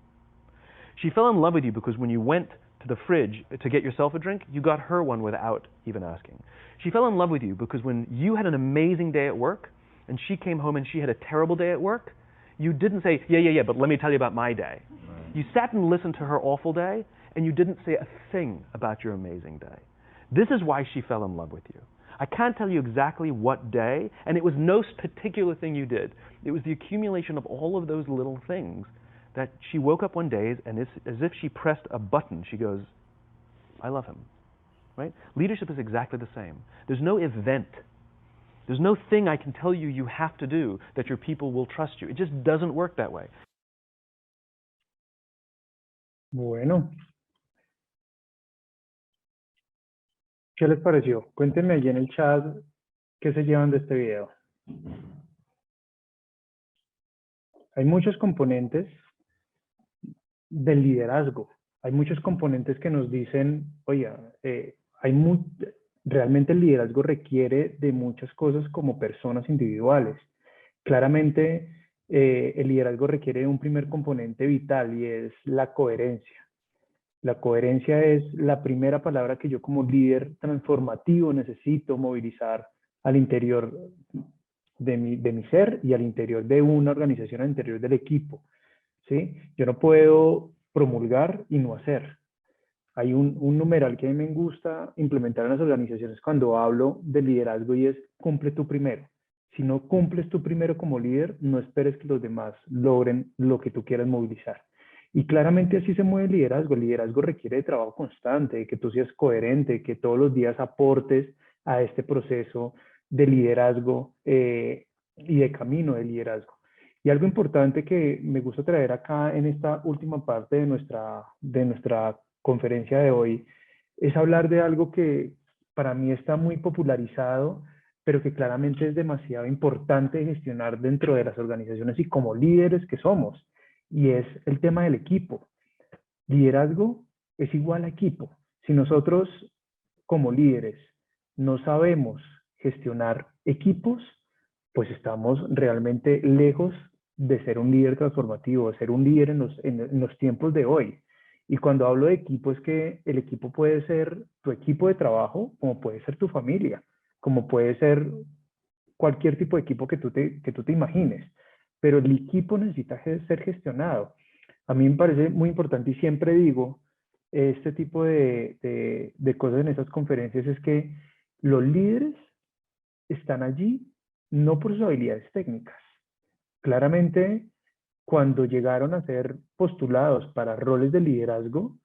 She fell in love with you because when you went to the fridge to get yourself a drink, you got her one without even asking. She fell in love with you because when you had an amazing day at work and she came home and she had a terrible day at work, you didn't say, yeah, but let me tell you about my day. Right. You sat and listened to her awful day and you didn't say a thing about your amazing day. This is why she fell in love with you. I can't tell you exactly what day, and it was no particular thing you did. It was the accumulation of all of those little things that she woke up one day and it's as if she pressed a button. She goes, I love him, right? Leadership is exactly the same. There's no event. There's no thing I can tell you you have to do that your people will trust you. It just doesn't work that way. Bueno. ¿Qué les pareció? Cuéntenme allí en el chat qué se llevan de este video. Hay muchos componentes del liderazgo. Hay muchos componentes que nos dicen, oye, realmente el liderazgo requiere de muchas cosas como personas individuales. Claramente, el liderazgo requiere un primer componente vital y es la coherencia. La coherencia es la primera palabra que yo como líder transformativo necesito movilizar al interior de mi ser y al interior de una organización, al interior del equipo, ¿sí? Yo no puedo promulgar y no hacer. Hay un numeral que a mí me gusta implementar en las organizaciones cuando hablo de liderazgo y es cumple tú primero. Si no cumples tú primero como líder, no esperes que los demás logren lo que tú quieras movilizar. Y claramente así se mueve el liderazgo. El liderazgo requiere de trabajo constante, de que tú seas coherente, que todos los días aportes a este proceso de liderazgo y de camino de liderazgo. Y algo importante que me gusta traer acá en esta última parte de nuestra conferencia de hoy es hablar de algo que para mí está muy popularizado, pero que claramente es demasiado importante gestionar dentro de las organizaciones y como líderes que somos, y es el tema del equipo. Liderazgo es igual a equipo. Si nosotros como líderes no sabemos gestionar equipos, pues estamos realmente lejos de ser un líder transformativo, de ser un líder en los tiempos de hoy. Y cuando hablo de equipo es que el equipo puede ser tu equipo de trabajo, como puede ser tu familia, como puede ser cualquier tipo de equipo que tú te imagines. Pero el equipo necesita ser gestionado. A mí me parece muy importante y siempre digo este tipo de cosas en estas conferencias es que los líderes están allí no por sus habilidades técnicas. Claramente, cuando llegaron a ser postulados para roles de liderazgo,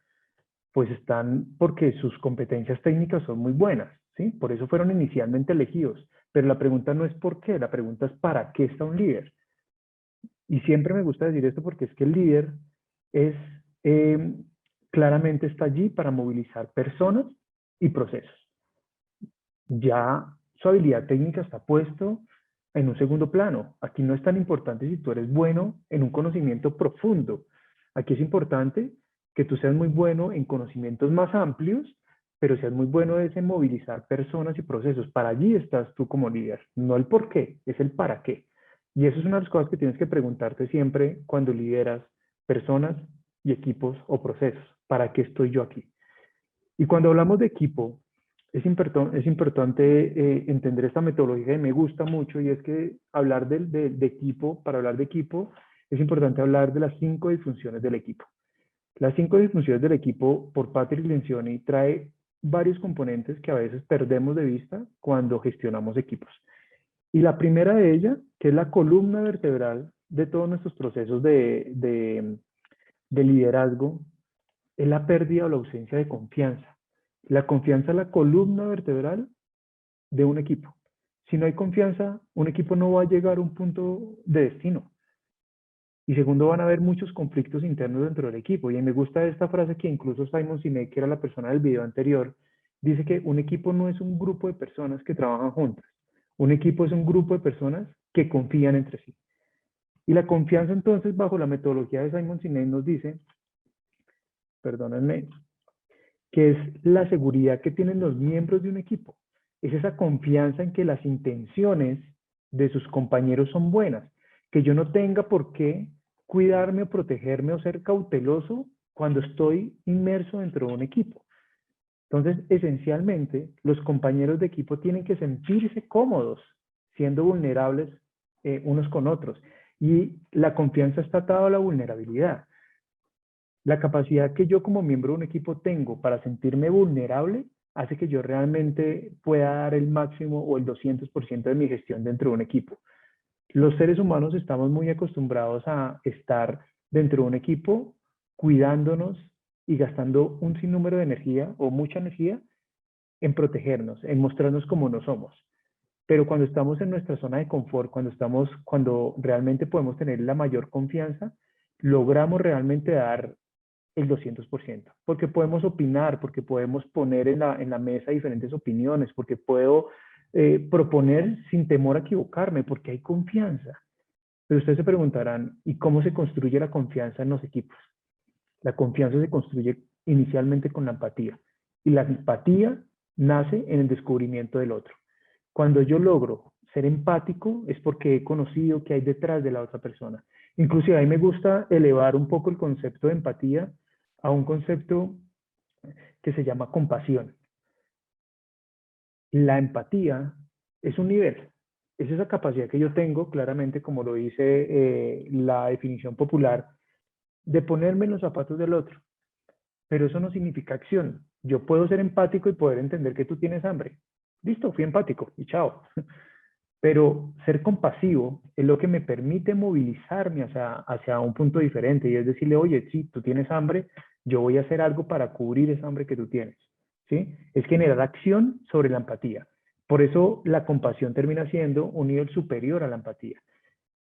pues están porque sus competencias técnicas son muy buenas, ¿sí? Por eso fueron inicialmente elegidos. Pero la pregunta no es por qué, la pregunta es para qué está un líder. Y siempre me gusta decir esto porque es que el líder es, claramente está allí para movilizar personas y procesos. Ya su habilidad técnica está puesto en un segundo plano. Aquí no es tan importante si tú eres bueno en un conocimiento profundo. Aquí es importante que tú seas muy bueno en conocimientos más amplios, pero seas muy bueno en movilizar personas y procesos. Para allí estás tú como líder. No el por qué, es el para qué. Y eso es una de las cosas que tienes que preguntarte siempre cuando lideras personas y equipos o procesos. ¿Para qué estoy yo aquí? Y cuando hablamos de equipo, es importante entender esta metodología que me gusta mucho y es que hablar de equipo, para hablar de equipo, es importante hablar de las 5 disfunciones del equipo. Las 5 disfunciones del equipo por Patrick Lencioni trae varios componentes que a veces perdemos de vista cuando gestionamos equipos. Y la primera de ellas, que es la columna vertebral de todos nuestros procesos de liderazgo, es la pérdida o la ausencia de confianza. La confianza es la columna vertebral de un equipo. Si no hay confianza, un equipo no va a llegar a un punto de destino. Y segundo, van a haber muchos conflictos internos dentro del equipo. Y me gusta esta frase que incluso Simon Sinek, que era la persona del video anterior, dice que un equipo no es un grupo de personas que trabajan juntas. Un equipo es un grupo de personas que confían entre sí. Y la confianza entonces, bajo la metodología de Simon Sinek, nos dice, perdónenme, que es la seguridad que tienen los miembros de un equipo. Es esa confianza en que las intenciones de sus compañeros son buenas, que yo no tenga por qué cuidarme o protegerme o ser cauteloso cuando estoy inmerso dentro de un equipo. Entonces, esencialmente, los compañeros de equipo tienen que sentirse cómodos siendo vulnerables unos con otros. Y la confianza está atada a la vulnerabilidad. La capacidad que yo como miembro de un equipo tengo para sentirme vulnerable hace que yo realmente pueda dar el máximo o el 200% de mi gestión dentro de un equipo. Los seres humanos estamos muy acostumbrados a estar dentro de un equipo cuidándonos y gastando un sinnúmero de energía o mucha energía en protegernos, en mostrarnos como no somos. Pero cuando estamos en nuestra zona de confort, cuando realmente podemos tener la mayor confianza, logramos realmente dar el 200%, porque podemos opinar, porque podemos poner en la mesa diferentes opiniones, porque puedo proponer sin temor a equivocarme, porque hay confianza. Pero ustedes se preguntarán, ¿y cómo se construye la confianza en los equipos? La confianza se construye inicialmente con la empatía, y la empatía nace en el descubrimiento del otro. Cuando yo logro ser empático es porque he conocido qué hay detrás de la otra persona. Inclusive a mí me gusta elevar un poco el concepto de empatía a un concepto que se llama compasión. La empatía es un nivel, es esa capacidad que yo tengo, claramente, como lo dice la definición popular, de ponerme en los zapatos del otro. Pero eso no significa acción. Yo puedo ser empático y poder entender que tú tienes hambre. Listo, fui empático y chao. Pero ser compasivo es lo que me permite movilizarme hacia un punto diferente y es decirle, oye, sí, tú tienes hambre, yo voy a hacer algo para cubrir esa hambre que tú tienes. ¿Sí? Es generar acción sobre la empatía. Por eso la compasión termina siendo un nivel superior a la empatía.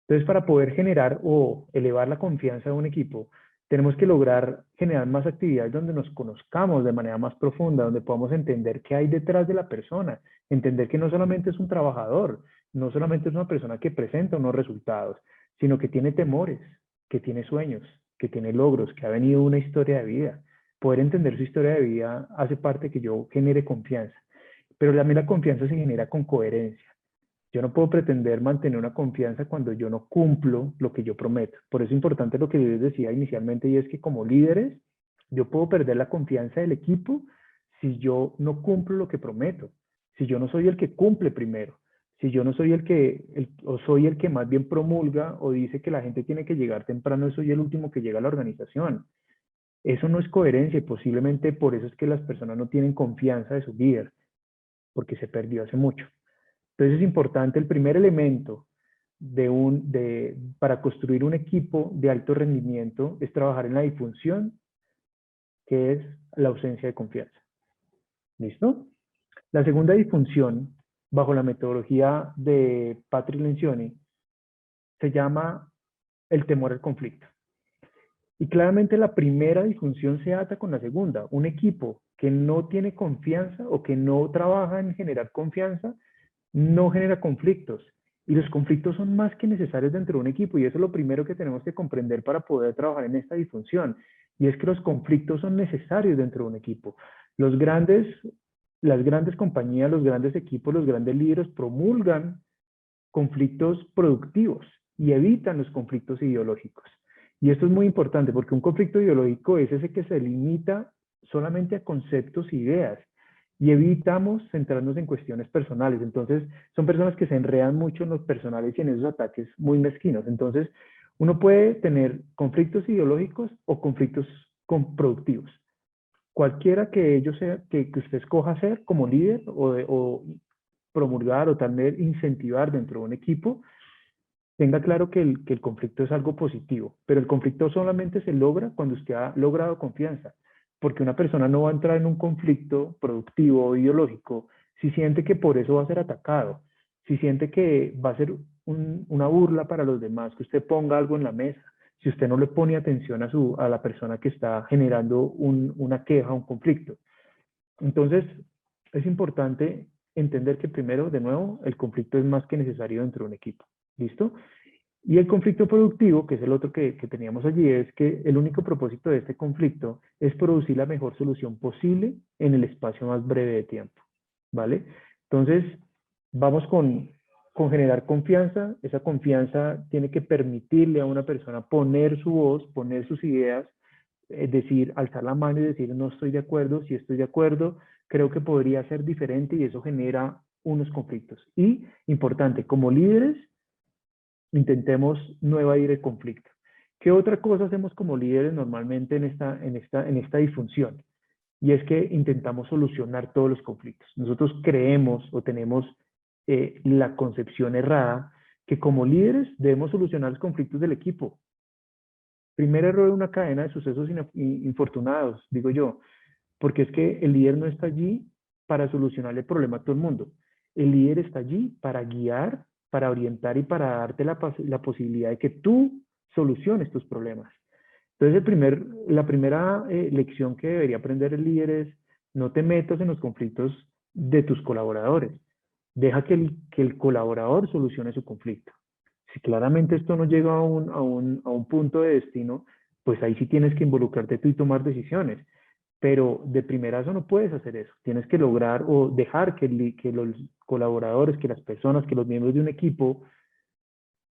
Entonces, para poder generar o elevar la confianza de un equipo, tenemos que lograr generar más actividades donde nos conozcamos de manera más profunda, donde podamos entender qué hay detrás de la persona, entender que no solamente es un trabajador, no solamente es una persona que presenta unos resultados, sino que tiene temores, que tiene sueños, que tiene logros, que ha venido una historia de vida. Poder entender su historia de vida hace parte de que yo genere confianza, pero también la confianza se genera con coherencia. Yo no puedo pretender mantener una confianza cuando yo no cumplo lo que yo prometo. Por eso es importante lo que yo les decía inicialmente, y es que como líderes, yo puedo perder la confianza del equipo si yo no cumplo lo que prometo, si yo no soy el que cumple primero, si yo no soy o soy el que más bien promulga o dice que la gente tiene que llegar temprano y soy el último que llega a la organización. Eso no es coherencia y posiblemente por eso es que las personas no tienen confianza de su líder, porque se perdió hace mucho. Entonces es importante, el primer elemento para construir un equipo de alto rendimiento es trabajar en la disfunción, que es la ausencia de confianza. ¿Listo? La segunda disfunción, bajo la metodología de Patrick Lencioni, se llama el temor al conflicto. Y claramente la primera disfunción se ata con la segunda. Un equipo que no tiene confianza o que no trabaja en generar confianza no genera conflictos. Y los conflictos son más que necesarios dentro de un equipo y eso es lo primero que tenemos que comprender para poder trabajar en esta disfunción. Y es que los conflictos son necesarios dentro de un equipo. Las grandes compañías, los grandes equipos, los grandes líderes promulgan conflictos productivos y evitan los conflictos ideológicos. Y esto es muy importante porque un conflicto ideológico es ese que se limita solamente a conceptos e ideas y evitamos centrarnos en cuestiones personales. Entonces, son personas que se enredan mucho en los personales y en esos ataques muy mezquinos. Entonces, uno puede tener conflictos ideológicos o conflictos productivos. Cualquiera que ellos sea, que usted escoja hacer como líder o promulgar o también incentivar dentro de un equipo, tenga claro que el conflicto es algo positivo, pero el conflicto solamente se logra cuando usted ha logrado confianza, porque una persona no va a entrar en un conflicto productivo o ideológico si siente que por eso va a ser atacado, si siente que va a ser una burla para los demás, que usted ponga algo en la mesa, si usted no le pone atención a la persona que está generando una queja, un conflicto. Entonces, es importante entender que primero, de nuevo, el conflicto es más que necesario dentro de un equipo. ¿Listo? Y el conflicto productivo, que es el otro que teníamos allí, es que el único propósito de este conflicto es producir la mejor solución posible en el espacio más breve de tiempo. ¿Vale? Entonces, vamos con generar confianza. Esa confianza tiene que permitirle a una persona poner su voz, poner sus ideas, decir, alzar la mano y decir, no estoy de acuerdo, si estoy de acuerdo, creo que podría ser diferente y eso genera unos conflictos. Y, importante, como líderes, intentemos no evadir el conflicto. ¿Qué otra cosa hacemos como líderes normalmente en esta disfunción? Y es que intentamos solucionar todos los conflictos. Nosotros creemos o tenemos la concepción errada que como líderes debemos solucionar los conflictos del equipo. Primer error de una cadena de sucesos infortunados, digo yo, porque es que el líder no está allí para solucionar el problema a todo el mundo. El líder está allí para guiar, para orientar y para darte la posibilidad de que tú soluciones tus problemas. Entonces, la primera lección que debería aprender el líder es no te metas en los conflictos de tus colaboradores. Deja que el colaborador solucione su conflicto. Si claramente esto no llega a un punto de destino, pues ahí sí tienes que involucrarte tú y tomar decisiones. Pero de primerazo no puedes hacer eso. Tienes que lograr o dejar que los colaboradores, que las personas, que los miembros de un equipo,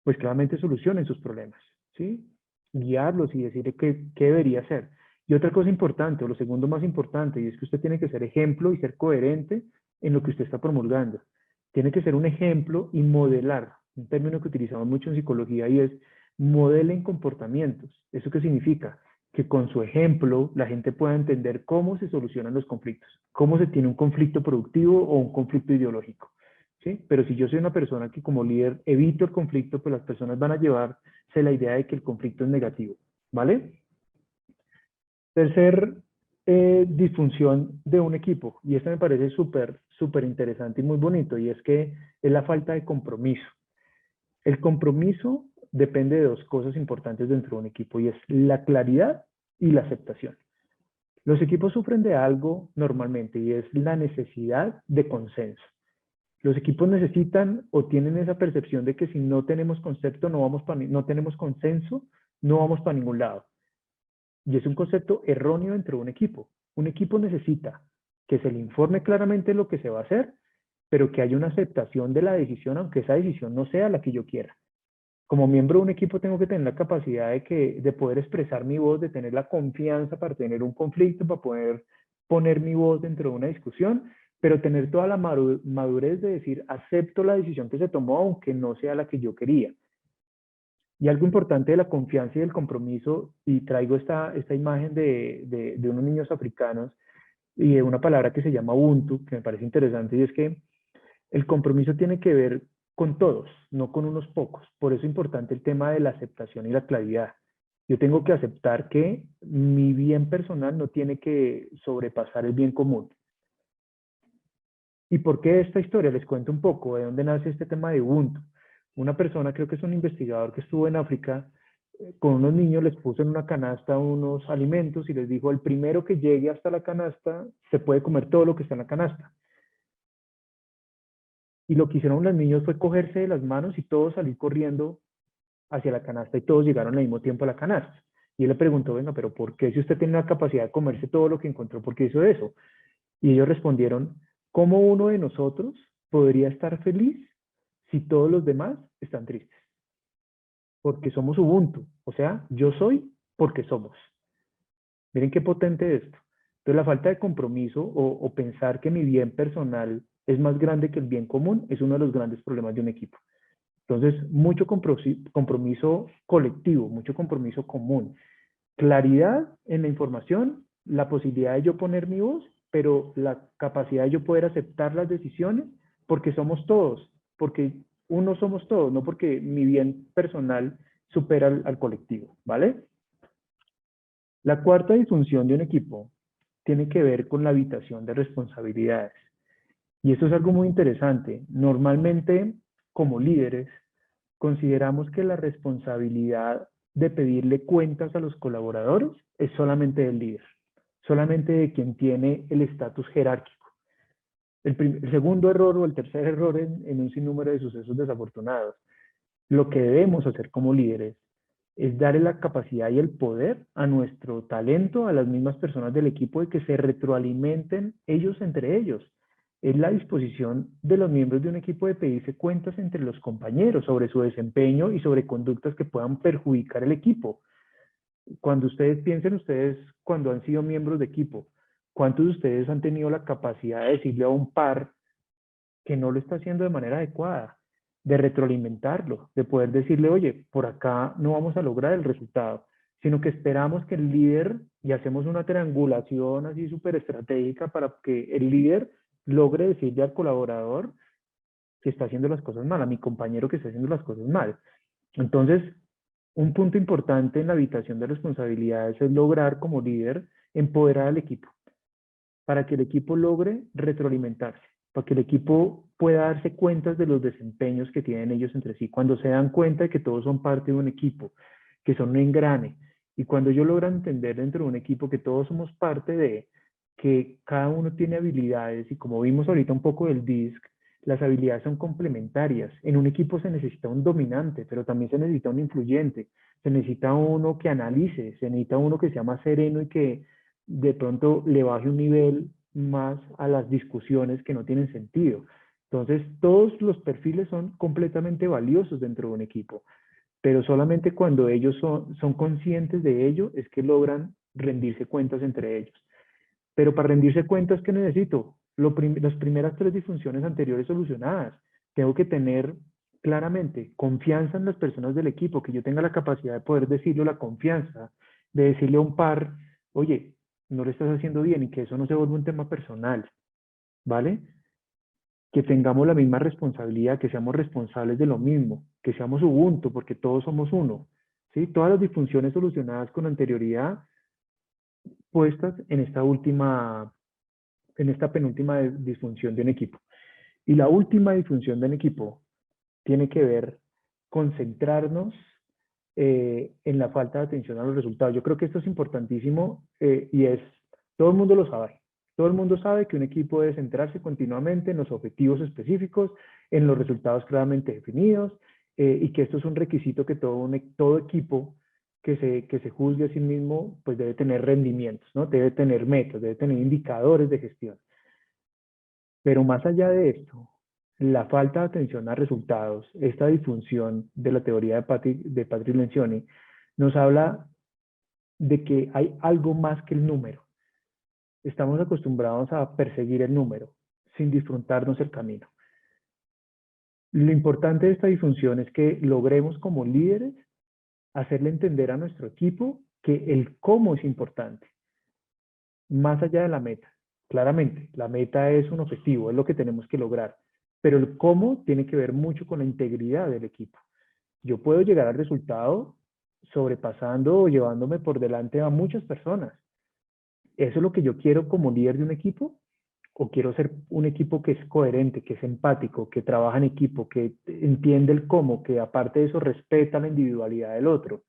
pues claramente solucionen sus problemas, ¿sí? Guiarlos y decirle qué debería hacer. Y otra cosa importante, o lo segundo más importante, y es que usted tiene que ser ejemplo y ser coherente en lo que usted está promulgando. Tiene que ser un ejemplo y modelar, un término que utilizamos mucho en psicología y es modelen comportamientos. ¿Eso qué significa? Que con su ejemplo la gente pueda entender cómo se solucionan los conflictos, cómo se tiene un conflicto productivo o un conflicto ideológico. ¿Sí? Pero si yo soy una persona que como líder evito el conflicto, pues las personas van a llevarse la idea de que el conflicto es negativo, ¿vale? Tercer disfunción de un equipo, y esto me parece súper interesante y muy bonito, y es que es la falta de compromiso. El compromiso depende de dos cosas importantes dentro de un equipo, y es la claridad y la aceptación. Los equipos sufren de algo normalmente, y es la necesidad de consenso. Los equipos necesitan o tienen esa percepción de que si no tenemos concepto, no tenemos consenso, no vamos para ningún lado. Y es un concepto erróneo dentro de un equipo. Un equipo necesita que se le informe claramente lo que se va a hacer, pero que haya una aceptación de la decisión, aunque esa decisión no sea la que yo quiera. Como miembro de un equipo tengo que tener la capacidad de poder expresar mi voz, de tener la confianza para tener un conflicto, para poder poner mi voz dentro de una discusión, pero tener toda la madurez de decir, acepto la decisión que se tomó, aunque no sea la que yo quería. Y algo importante de la confianza y del compromiso, y traigo esta imagen de unos niños africanos y de una palabra que se llama Ubuntu, que me parece interesante, y es que el compromiso tiene que ver con todos, no con unos pocos. Por eso es importante el tema de la aceptación y la claridad. Yo tengo que aceptar que mi bien personal no tiene que sobrepasar el bien común. ¿Y por qué esta historia? Les cuento un poco de dónde nace este tema de Ubuntu. Una persona, creo que es un investigador que estuvo en África, con unos niños les puso en una canasta unos alimentos y les dijo, el primero que llegue hasta la canasta se puede comer todo lo que está en la canasta. Y lo que hicieron los niños fue cogerse de las manos y todos salir corriendo hacia la canasta y todos llegaron al mismo tiempo a la canasta. Y él le preguntó, venga, pero ¿por qué si usted tiene la capacidad de comerse todo lo que encontró, por qué hizo eso? Y ellos respondieron, ¿cómo uno de nosotros podría estar feliz si todos los demás están tristes? Porque somos Ubuntu, o sea, yo soy porque somos. Miren qué potente esto. Entonces la falta de compromiso o pensar que mi bien personal es más grande que el bien común es uno de los grandes problemas de un equipo. Entonces, mucho compromiso colectivo, mucho compromiso común. Claridad en la información, la posibilidad de yo poner mi voz, pero la capacidad de yo poder aceptar las decisiones, porque somos todos, porque uno somos todos, no porque mi bien personal supera al colectivo, ¿vale? La cuarta disfunción de un equipo tiene que ver con la habitación de responsabilidades. Y esto es algo muy interesante. Normalmente, como líderes, consideramos que la responsabilidad de pedirle cuentas a los colaboradores es solamente del líder, solamente de quien tiene el estatus jerárquico. El segundo error o el tercer error en un sinnúmero de sucesos desafortunados. Lo que debemos hacer como líderes es darle la capacidad y el poder a nuestro talento, a las mismas personas del equipo, de que se retroalimenten ellos entre ellos. Es la disposición de los miembros de un equipo de pedirse cuentas entre los compañeros sobre su desempeño y sobre conductas que puedan perjudicar el equipo. Cuando ustedes piensen, cuando han sido miembros de equipo, ¿cuántos de ustedes han tenido la capacidad de decirle a un par que no lo está haciendo de manera adecuada? De retroalimentarlo, de poder decirle, oye, por acá no vamos a lograr el resultado, sino que esperamos que el líder, y hacemos una triangulación así súper estratégica para que el líder logre decirle al colaborador que está haciendo las cosas mal, a mi compañero que está haciendo las cosas mal. Entonces, un punto importante en la habitación de responsabilidades es lograr como líder empoderar al equipo, para que el equipo logre retroalimentarse, para que el equipo pueda darse cuenta de los desempeños que tienen ellos entre sí, cuando se dan cuenta de que todos son parte de un equipo, que son un engrane, y cuando ellos logran entender dentro de un equipo que todos somos parte de, que cada uno tiene habilidades, y como vimos ahorita un poco del DISC, las habilidades son complementarias. En un equipo se necesita un dominante, pero también se necesita un influyente, se necesita uno que analice, se necesita uno que sea más sereno y que de pronto le baje un nivel más a las discusiones que no tienen sentido. Entonces, todos los perfiles son completamente valiosos dentro de un equipo, pero solamente cuando ellos son conscientes de ello es que logran rendirse cuentas entre ellos. Pero para rendirse cuentas, ¿qué necesito? Las primeras 3 disfunciones anteriores solucionadas. Tengo que tener claramente confianza en las personas del equipo, que yo tenga la capacidad de poder decirle la confianza, de decirle a un par, oye, no lo estás haciendo bien, y que eso no se vuelva un tema personal, ¿vale? Que tengamos la misma responsabilidad, que seamos responsables de lo mismo, que seamos Ubuntu, porque todos somos uno, ¿sí? Todas las disfunciones solucionadas con anterioridad puestas en esta penúltima disfunción de un equipo. Y la última disfunción del equipo tiene que ver con centrarnos en la falta de atención a los resultados. Yo creo que esto es importantísimo y todo el mundo lo sabe. Todo el mundo sabe que un equipo debe centrarse continuamente en los objetivos específicos, en los resultados claramente definidos, y que esto es un requisito que todo equipo que se juzgue a sí mismo, pues debe tener rendimientos, ¿no? Debe tener metas, debe tener indicadores de gestión. Pero más allá de esto, la falta de atención a resultados, esta disfunción de la teoría de Patrick Lencioni, nos habla de que hay algo más que el número. Estamos acostumbrados a perseguir el número, sin disfrutarnos el camino. Lo importante de esta disfunción es que logremos como líderes hacerle entender a nuestro equipo que el cómo es importante, más allá de la meta. Claramente, la meta es un objetivo, es lo que tenemos que lograr, pero el cómo tiene que ver mucho con la integridad del equipo. Yo puedo llegar al resultado sobrepasando o llevándome por delante a muchas personas. ¿Eso es lo que yo quiero como líder de un equipo? ¿O quiero ser un equipo que es coherente, que es empático, que trabaja en equipo, que entiende el cómo, que aparte de eso respeta la individualidad del otro?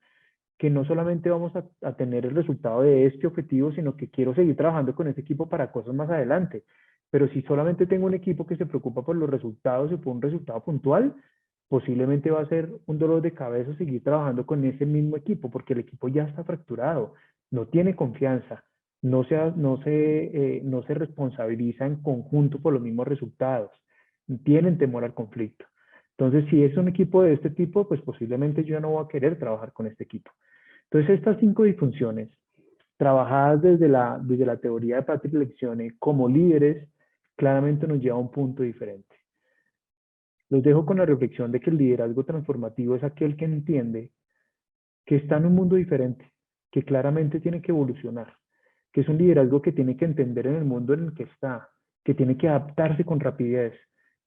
Que no solamente vamos a tener el resultado de este objetivo, sino que quiero seguir trabajando con ese equipo para cosas más adelante. Pero si solamente tengo un equipo que se preocupa por los resultados y por un resultado puntual, posiblemente va a ser un dolor de cabeza seguir trabajando con ese mismo equipo, porque el equipo ya está fracturado, no tiene confianza, no se responsabiliza en conjunto por los mismos resultados, tienen temor al conflicto. Entonces, si es un equipo de este tipo, pues posiblemente yo ya no voy a querer trabajar con este equipo. Entonces, estas 5 disfunciones, trabajadas desde la teoría de Patrick Lencioni como líderes, claramente nos lleva a un punto diferente. Los dejo con la reflexión de que el liderazgo transformativo es aquel que entiende que está en un mundo diferente, que claramente tiene que evolucionar, que es un liderazgo que tiene que entender en el mundo en el que está, que tiene que adaptarse con rapidez,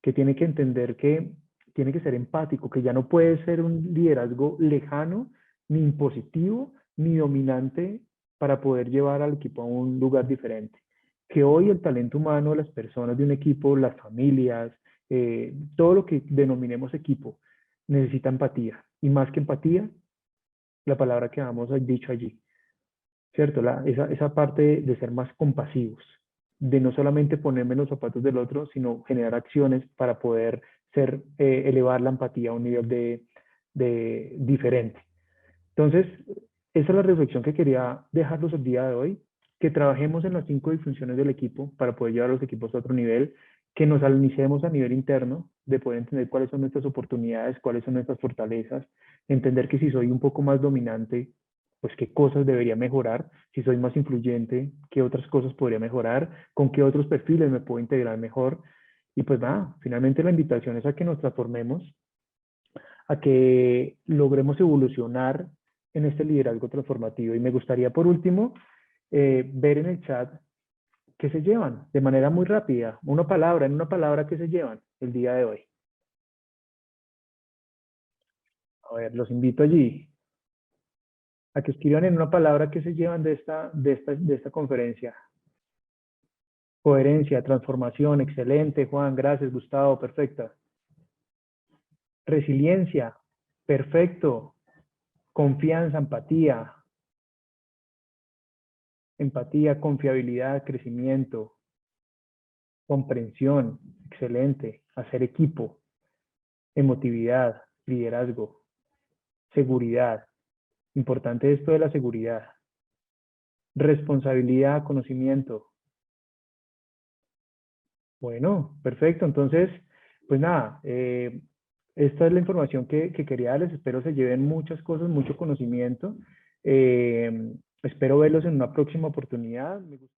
que tiene que entender que tiene que ser empático, que ya no puede ser un liderazgo lejano, ni impositivo, ni dominante para poder llevar al equipo a un lugar diferente. Que hoy el talento humano de las personas de un equipo, las familias, todo lo que denominemos equipo, necesita empatía. Y más que empatía, la palabra que hemos dicho allí, ¿cierto? Esa parte de ser más compasivos, de no solamente ponerme en los zapatos del otro, sino generar acciones para poder elevar la empatía a un nivel de diferente. Entonces, esa es la reflexión que quería dejarlos el día de hoy, que trabajemos en las 5 disfunciones del equipo para poder llevar a los equipos a otro nivel, que nos analicemos a nivel interno, de poder entender cuáles son nuestras oportunidades, cuáles son nuestras fortalezas, entender que si soy un poco más dominante, pues qué cosas debería mejorar, si soy más influyente, qué otras cosas podría mejorar, con qué otros perfiles me puedo integrar mejor. Y pues nada, finalmente la invitación es a que nos transformemos, a que logremos evolucionar en este liderazgo transformativo. Y me gustaría, por último, ver en el chat qué se llevan de manera muy rápida. En una palabra, ¿qué se llevan el día de hoy? A ver, los invito allí a que escriban en una palabra qué se llevan de esta conferencia. Coherencia, transformación, excelente, Juan, gracias, Gustavo, perfecta. Resiliencia, perfecto. Confianza, empatía, confiabilidad, crecimiento, comprensión, excelente, hacer equipo, emotividad, liderazgo, seguridad, importante esto de la seguridad, responsabilidad, conocimiento. Bueno, perfecto, entonces, pues nada, esta es la información que quería darles, espero se lleven muchas cosas, mucho conocimiento. espero verlos en una próxima oportunidad. Me gusta.